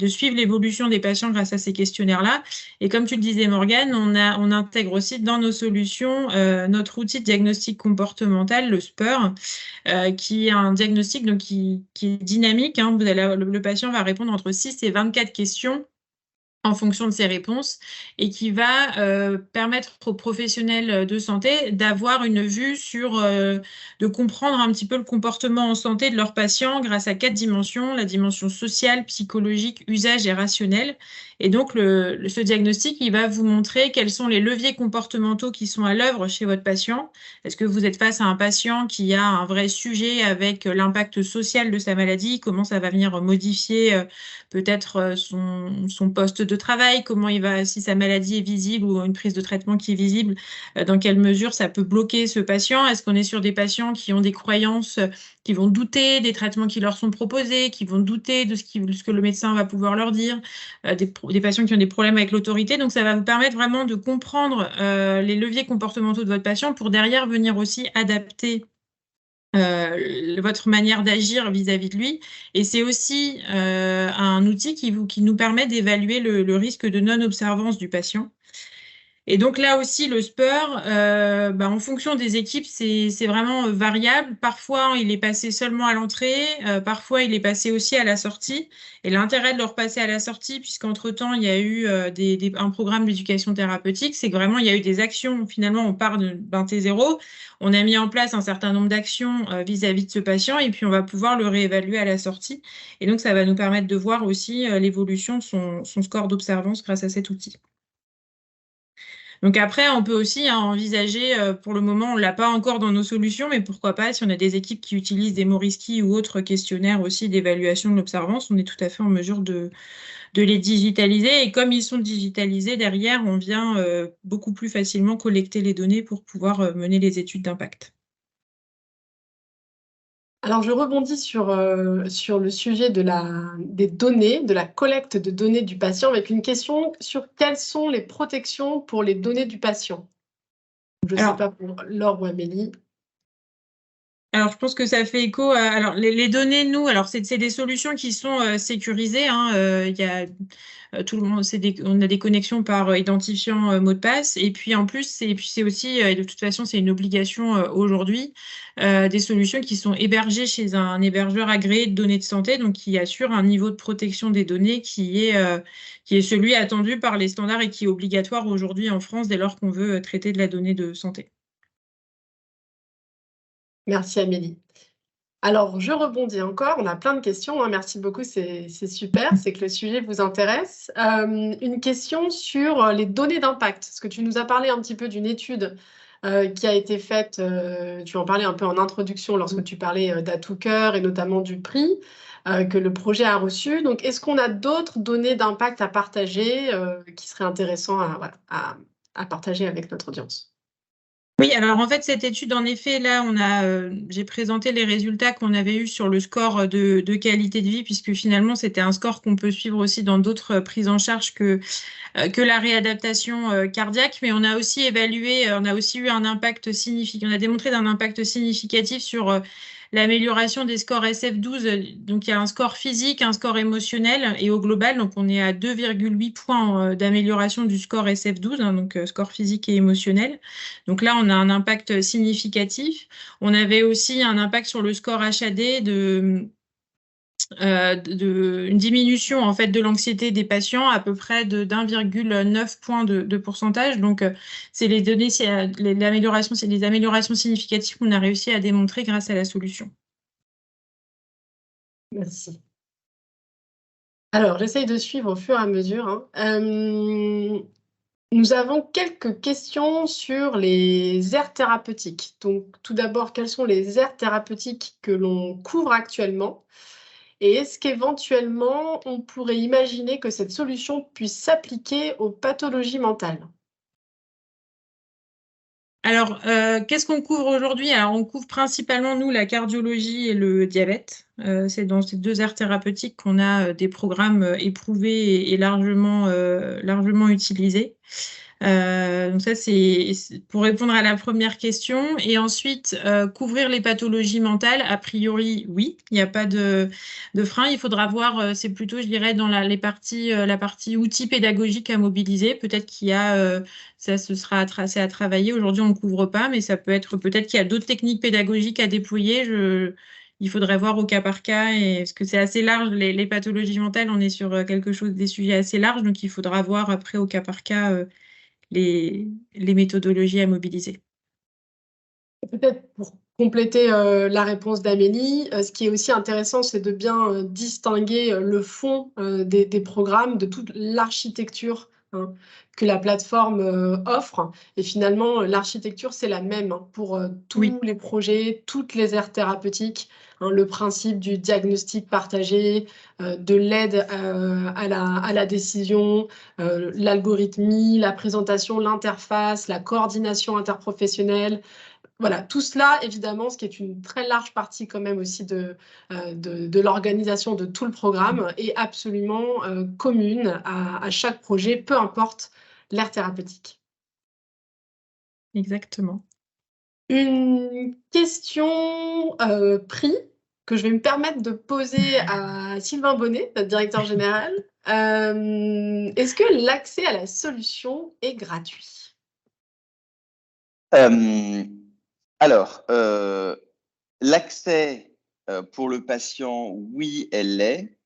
suivre l'évolution des patients grâce à ces questionnaires-là. Et comme tu le disais, Morgane, on intègre aussi dans nos solutions notre outil de diagnostic comportemental, le SPUR, qui est un diagnostic donc, qui est dynamique. Le patient va répondre entre 6 et 24 questions en fonction de ses réponses et qui va permettre aux professionnels de santé d'avoir une vue de comprendre un petit peu le comportement en santé de leurs patients grâce à 4 dimensions, la dimension sociale, psychologique, usage et rationnelle. Et donc, ce diagnostic, il va vous montrer quels sont les leviers comportementaux qui sont à l'œuvre chez votre patient. Est-ce que vous êtes face à un patient qui a un vrai sujet avec l'impact social de sa maladie, comment ça va venir modifier peut-être son poste de travail, comment si sa maladie est visible ou une prise de traitement qui est visible, dans quelle mesure ça peut bloquer ce patient. Est-ce qu'on est sur des patients qui ont des croyances, qui vont douter des traitements qui leur sont proposés, qui vont douter de ce que le médecin va pouvoir leur dire, des patients qui ont des problèmes avec l'autorité. Donc, ça va vous permettre vraiment de comprendre les leviers comportementaux de votre patient pour derrière venir aussi adapter votre manière d'agir vis-à-vis de lui. Et c'est aussi un outil qui nous permet d'évaluer le risque de non-observance du patient. Et donc là aussi, le SPUR, en fonction des équipes, c'est vraiment variable. Parfois, il est passé seulement à l'entrée, parfois, il est passé aussi à la sortie. Et l'intérêt de le repasser à la sortie, puisqu'entre-temps, il y a eu un programme d'éducation thérapeutique, c'est que vraiment, il y a eu des actions. Finalement, on part d'un T0. On a mis en place un certain nombre d'actions vis-à-vis de ce patient et puis on va pouvoir le réévaluer à la sortie. Et donc, ça va nous permettre de voir aussi l'évolution de son score d'observance grâce à cet outil. Donc après, on peut aussi envisager, pour le moment, on ne l'a pas encore dans nos solutions, mais pourquoi pas, si on a des équipes qui utilisent des Moriski ou autres questionnaires aussi d'évaluation de l'observance, on est tout à fait en mesure de les digitaliser. Et comme ils sont digitalisés, derrière, on vient beaucoup plus facilement collecter les données pour pouvoir mener les études d'impact. Alors, je rebondis sur le sujet des données, de la collecte de données du patient, avec une question sur quelles sont les protections pour les données du patient. Je ne sais pas pour Laure ou Amélie. Alors, je pense que ça fait écho à… Alors, les données, nous, alors c'est des solutions qui sont sécurisées. Il y a, tout le monde, on a des connexions par identifiant mot de passe. Et puis, en plus, c'est aussi, de toute façon, c'est une obligation aujourd'hui, des solutions qui sont hébergées chez un hébergeur agréé de données de santé, donc qui assure un niveau de protection des données qui est celui attendu par les standards et qui est obligatoire aujourd'hui en France dès lors qu'on veut traiter de la donnée de santé. Merci Amélie. Alors, je rebondis encore, on a plein de questions, hein. Merci beaucoup, c'est super, c'est que le sujet vous intéresse. Une question sur les données d'impact, parce que tu nous as parlé un petit peu d'une étude qui a été faite, tu en parlais un peu en introduction lorsque tu parlais d'Atooker et notamment du prix que le projet a reçu. Donc, est-ce qu'on a d'autres données d'impact à partager qui seraient intéressantes à partager avec notre audience? Oui, alors en fait, cette étude, en effet, là, j'ai présenté les résultats qu'on avait eus sur le score de qualité de vie, puisque finalement, c'était un score qu'on peut suivre aussi dans d'autres prises en charge que la réadaptation cardiaque, mais on a aussi évalué, on a aussi eu un impact significatif, on a démontré un impact significatif sur l'amélioration des scores SF12. Donc, il y a un score physique, un score émotionnel et au global, donc on est à 2,8 points d'amélioration du score SF12, donc score physique et émotionnel. Donc là, on a un impact significatif. On avait aussi un impact sur le score HAD une diminution en fait de l'anxiété des patients à peu près d'1,9 point de pourcentage. Donc, c'est les données, c'est les améliorations significatives qu'on a réussi à démontrer grâce à la solution. Merci. Alors, j'essaye de suivre au fur et à mesure, hein. Nous avons quelques questions sur les aires thérapeutiques. Donc, tout d'abord, quelles sont les aires thérapeutiques que l'on couvre actuellement? Et est-ce qu'éventuellement, on pourrait imaginer que cette solution puisse s'appliquer aux pathologies mentales? Alors, qu'est-ce qu'on couvre aujourd'hui? Alors, on couvre principalement, nous, la cardiologie et le diabète. C'est dans ces deux aires thérapeutiques qu'on a des programmes éprouvés et largement utilisés. Donc ça, c'est pour répondre à la première question. Et ensuite, couvrir les pathologies mentales, a priori, oui, il n'y a pas de frein. Il faudra voir, c'est plutôt, je dirais, dans la partie outils pédagogiques à mobiliser. Peut-être qu'il y a, ça ce sera c'est à travailler. Aujourd'hui, on ne couvre pas, mais ça peut être, peut-être qu'il y a d'autres techniques pédagogiques à déployer. Il faudrait voir au cas par cas, parce que c'est assez large, les pathologies mentales, on est sur des sujets assez larges, donc il faudra voir après au cas par cas les méthodologies à mobiliser. Peut-être pour compléter la réponse d'Amélie, ce qui est aussi intéressant, c'est de bien distinguer le fond des programmes, de toute l'architecture que la plateforme offre. Et finalement, l'architecture, c'est la même pour tous les projets, toutes les aires thérapeutiques. Le principe du diagnostic partagé, de l'aide à la décision, l'algorithmie, la présentation, l'interface, la coordination interprofessionnelle. Voilà, tout cela, évidemment, ce qui est une très large partie quand même aussi de l'organisation de tout le programme, est absolument commune à chaque projet, peu importe l'aire thérapeutique. Exactement. Une question prix que je vais me permettre de poser à Sylvain Bonnet, notre directeur général. Est-ce que l'accès à la solution est gratuit? Alors, l'accès pour le patient, oui, elle l'est.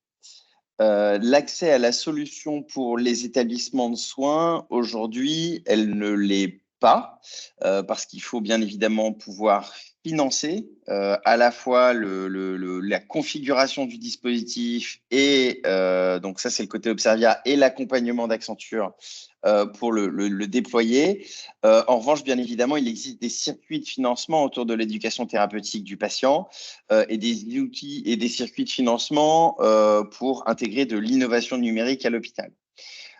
L'accès à la solution pour les établissements de soins, aujourd'hui, elle ne l'est pas, parce qu'il faut bien évidemment pouvoir financer à la fois la configuration du dispositif et donc ça c'est le côté Observia et l'accompagnement d'Accenture pour le déployer. En revanche, bien évidemment, il existe des circuits de financement autour de l'éducation thérapeutique du patient et des outils et des circuits de financement pour intégrer de l'innovation numérique à l'hôpital.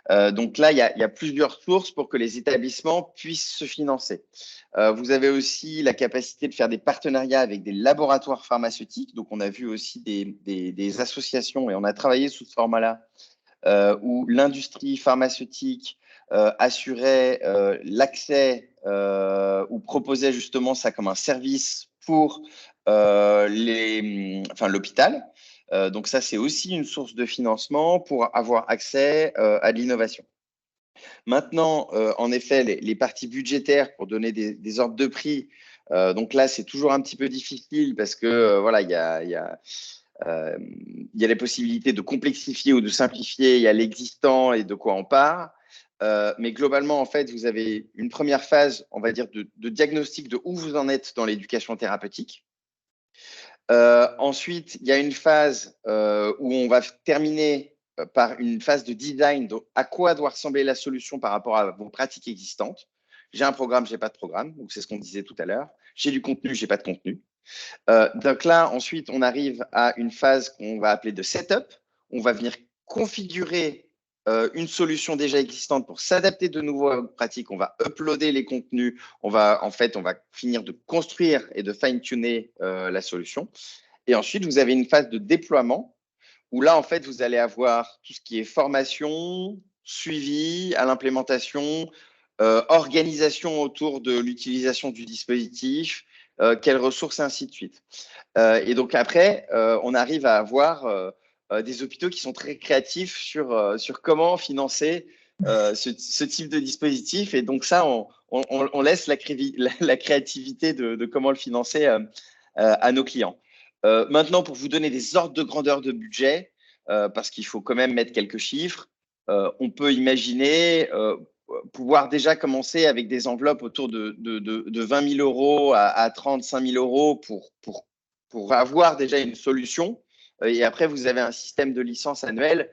Donc là, il y a plusieurs sources pour que les établissements puissent se financer. Vous avez aussi la capacité de faire des partenariats avec des laboratoires pharmaceutiques. Donc, on a vu aussi des associations et on a travaillé sous ce format-là où l'industrie pharmaceutique assurait l'accès ou proposait justement ça comme un service pour l'hôpital. Donc ça, c'est aussi une source de financement pour avoir accès à de l'innovation. Maintenant, en effet, les parties budgétaires pour donner des ordres de prix, donc là, c'est toujours un petit peu difficile parce que voilà, il y a les possibilités de complexifier ou de simplifier, il y a l'existant et de quoi on part. Mais globalement, en fait, vous avez une première phase, on va dire, de diagnostic de où vous en êtes dans l'éducation thérapeutique. Ensuite, il y a une phase où on va terminer par une phase de design, donc à quoi doit ressembler la solution par rapport à vos pratiques existantes. J'ai un programme, j'ai pas de programme, donc c'est ce qu'on disait tout à l'heure. J'ai du contenu, j'ai pas de contenu. Donc là, ensuite, on arrive à une phase qu'on va appeler de setup. On va venir configurer une solution déjà existante pour s'adapter de nouveau à vos pratiques. On va uploader les contenus. On va finir de construire et de fine-tuner la solution. Et ensuite, vous avez une phase de déploiement où là, en fait, vous allez avoir tout ce qui est formation, suivi à l'implémentation, organisation autour de l'utilisation du dispositif, quelles ressources, et ainsi de suite. Et donc après, on arrive à avoir des hôpitaux qui sont très créatifs sur comment financer ce type de dispositif. Et donc ça, on laisse la créativité de comment le financer à nos clients. Maintenant, pour vous donner des ordres de grandeur de budget, parce qu'il faut quand même mettre quelques chiffres, on peut imaginer pouvoir déjà commencer avec des enveloppes autour de 20 000 euros à 35 000 euros pour avoir déjà une solution. Et après, vous avez un système de licence annuelle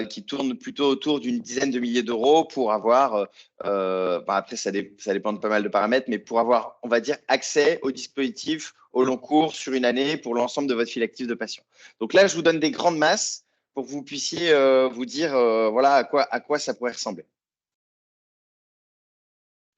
qui tourne plutôt autour d'une dizaine de milliers d'euros pour avoir, après ça dépend de pas mal de paramètres, mais pour avoir, on va dire, accès au dispositif au long cours sur une année pour l'ensemble de votre file active de patients. Donc là, je vous donne des grandes masses pour que vous puissiez vous dire voilà à quoi ça pourrait ressembler.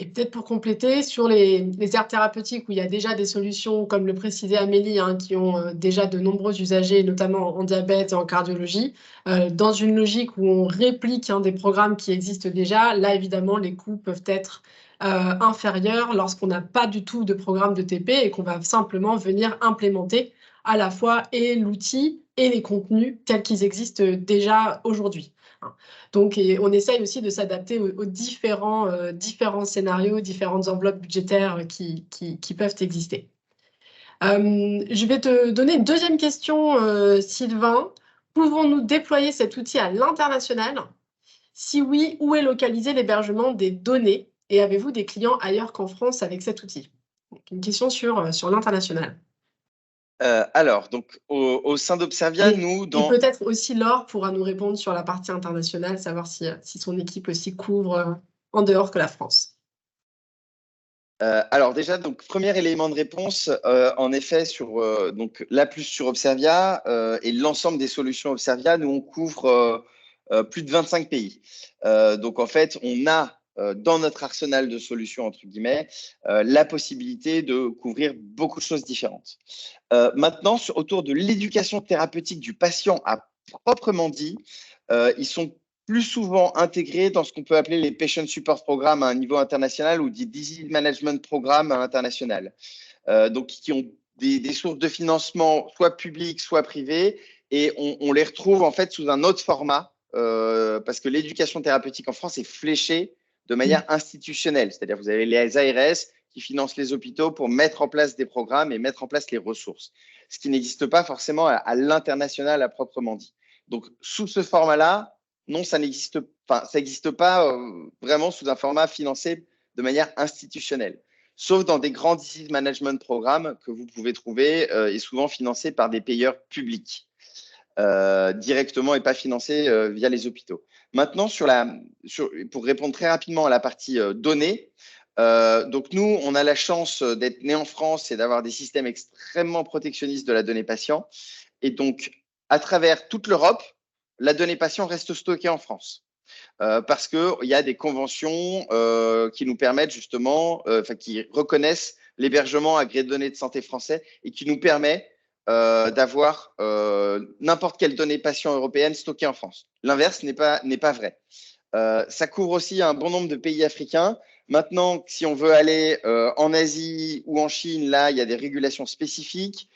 Et peut-être pour compléter, sur les aires thérapeutiques où il y a déjà des solutions, comme le précisait Amélie, qui ont déjà de nombreux usagers, notamment en diabète et en cardiologie, dans une logique où on réplique des programmes qui existent déjà, là, évidemment, les coûts peuvent être inférieurs lorsqu'on n'a pas du tout de programme de TP et qu'on va simplement venir implémenter à la fois et l'outil et les contenus tels qu'ils existent déjà aujourd'hui. Donc, on essaye aussi de s'adapter aux différents scénarios, différentes enveloppes budgétaires qui peuvent exister. Je vais te donner une deuxième question, Sylvain. Pouvons-nous déployer cet outil à l'international? Si oui, où est localisé l'hébergement des données? Et avez-vous des clients ailleurs qu'en France avec cet outil? Donc, une question sur l'international. Alors, donc, au sein d'Observia, Et peut-être aussi Laure pourra nous répondre sur la partie internationale, savoir si son équipe aussi couvre en dehors que la France. Alors déjà, donc premier élément de réponse, en effet, donc là plus sur Observia et l'ensemble des solutions Observia, nous on couvre plus de 25 pays. Donc en fait, on a dans notre arsenal de solutions entre guillemets la possibilité de couvrir beaucoup de choses différentes. Maintenant, autour de l'éducation thérapeutique du patient à proprement dit, ils sont plus souvent intégrés dans ce qu'on peut appeler les patient support programmes à un niveau international ou des disease management programmes à l'international. Donc, qui ont des sources de financement soit publiques, soit privées, et on les retrouve en fait sous un autre format parce que l'éducation thérapeutique en France est fléchée de manière institutionnelle. C'est-à-dire vous avez les ARS qui financent les hôpitaux pour mettre en place des programmes et mettre en place les ressources, ce qui n'existe pas forcément à l'international à proprement dit. Donc, sous ce format-là, non, ça n'existe pas vraiment sous un format financé de manière institutionnelle. sauf dans des grands disease management programmes que vous pouvez trouver et souvent financés par des payeurs publics directement et pas financés via les hôpitaux. Maintenant, pour répondre très rapidement à la partie données, donc nous, on a la chance d'être nés en France et d'avoir des systèmes extrêmement protectionnistes de la donnée patient. Et donc, à travers toute l'Europe, la donnée patient reste stockée en France. Parce qu'il y a des conventions qui nous permettent justement, qui reconnaissent l'hébergement agrégé de données de santé français et qui nous permet d'avoir n'importe quelle donnée patient européenne stockée en France. L'inverse n'est pas vrai. Ça couvre aussi un bon nombre de pays africains. Maintenant, si on veut aller en Asie ou en Chine, là, il y a des régulations spécifiques.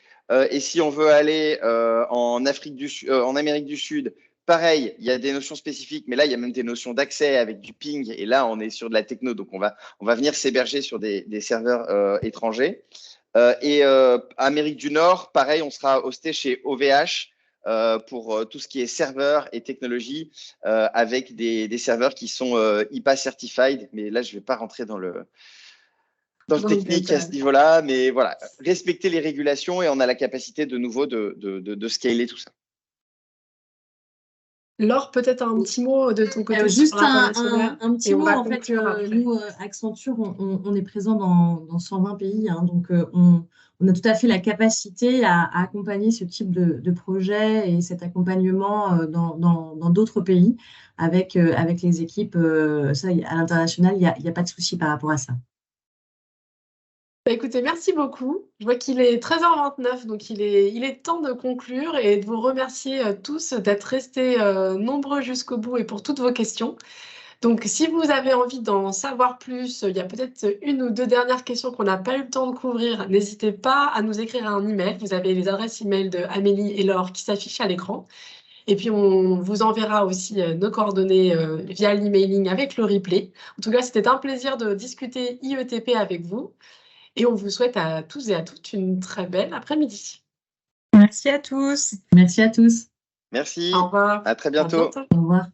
Et si on veut aller en Amérique du Sud, pareil, il y a des notions spécifiques, mais là, il y a même des notions d'accès avec du ping. Et là, on est sur de la techno, donc on va venir s'héberger sur des serveurs étrangers. Amérique du Nord, pareil, on sera hosté chez OVH pour tout ce qui est serveur et technologie avec des serveurs qui sont IPA certified. Mais là, je ne vais pas rentrer dans le technique à ce niveau-là. Mais voilà, respecter les régulations et on a la capacité de nouveau de scaler tout ça. Laure, peut-être un petit mot de ton côté. Juste un petit mot, en fait, nous, Accenture, on est présent dans 120 pays, hein, donc on a tout à fait la capacité à accompagner ce type de projet et cet accompagnement dans d'autres pays avec les équipes. Ça, à l'international, il n'y a pas de souci par rapport à ça. Écoutez, merci beaucoup. Je vois qu'il est 13h29, donc il est temps de conclure et de vous remercier tous d'être restés nombreux jusqu'au bout et pour toutes vos questions. Donc, si vous avez envie d'en savoir plus, il y a peut-être une ou deux dernières questions qu'on n'a pas eu le temps de couvrir. N'hésitez pas à nous écrire un email. Vous avez les adresses email de Amélie et Laure qui s'affichent à l'écran. Et puis, on vous enverra aussi nos coordonnées via l'emailing avec le replay. En tout cas, c'était un plaisir de discuter IETP avec vous. Et on vous souhaite à tous et à toutes une très belle après-midi. Merci à tous. Merci à tous. Merci. Au revoir. À très bientôt. Au revoir.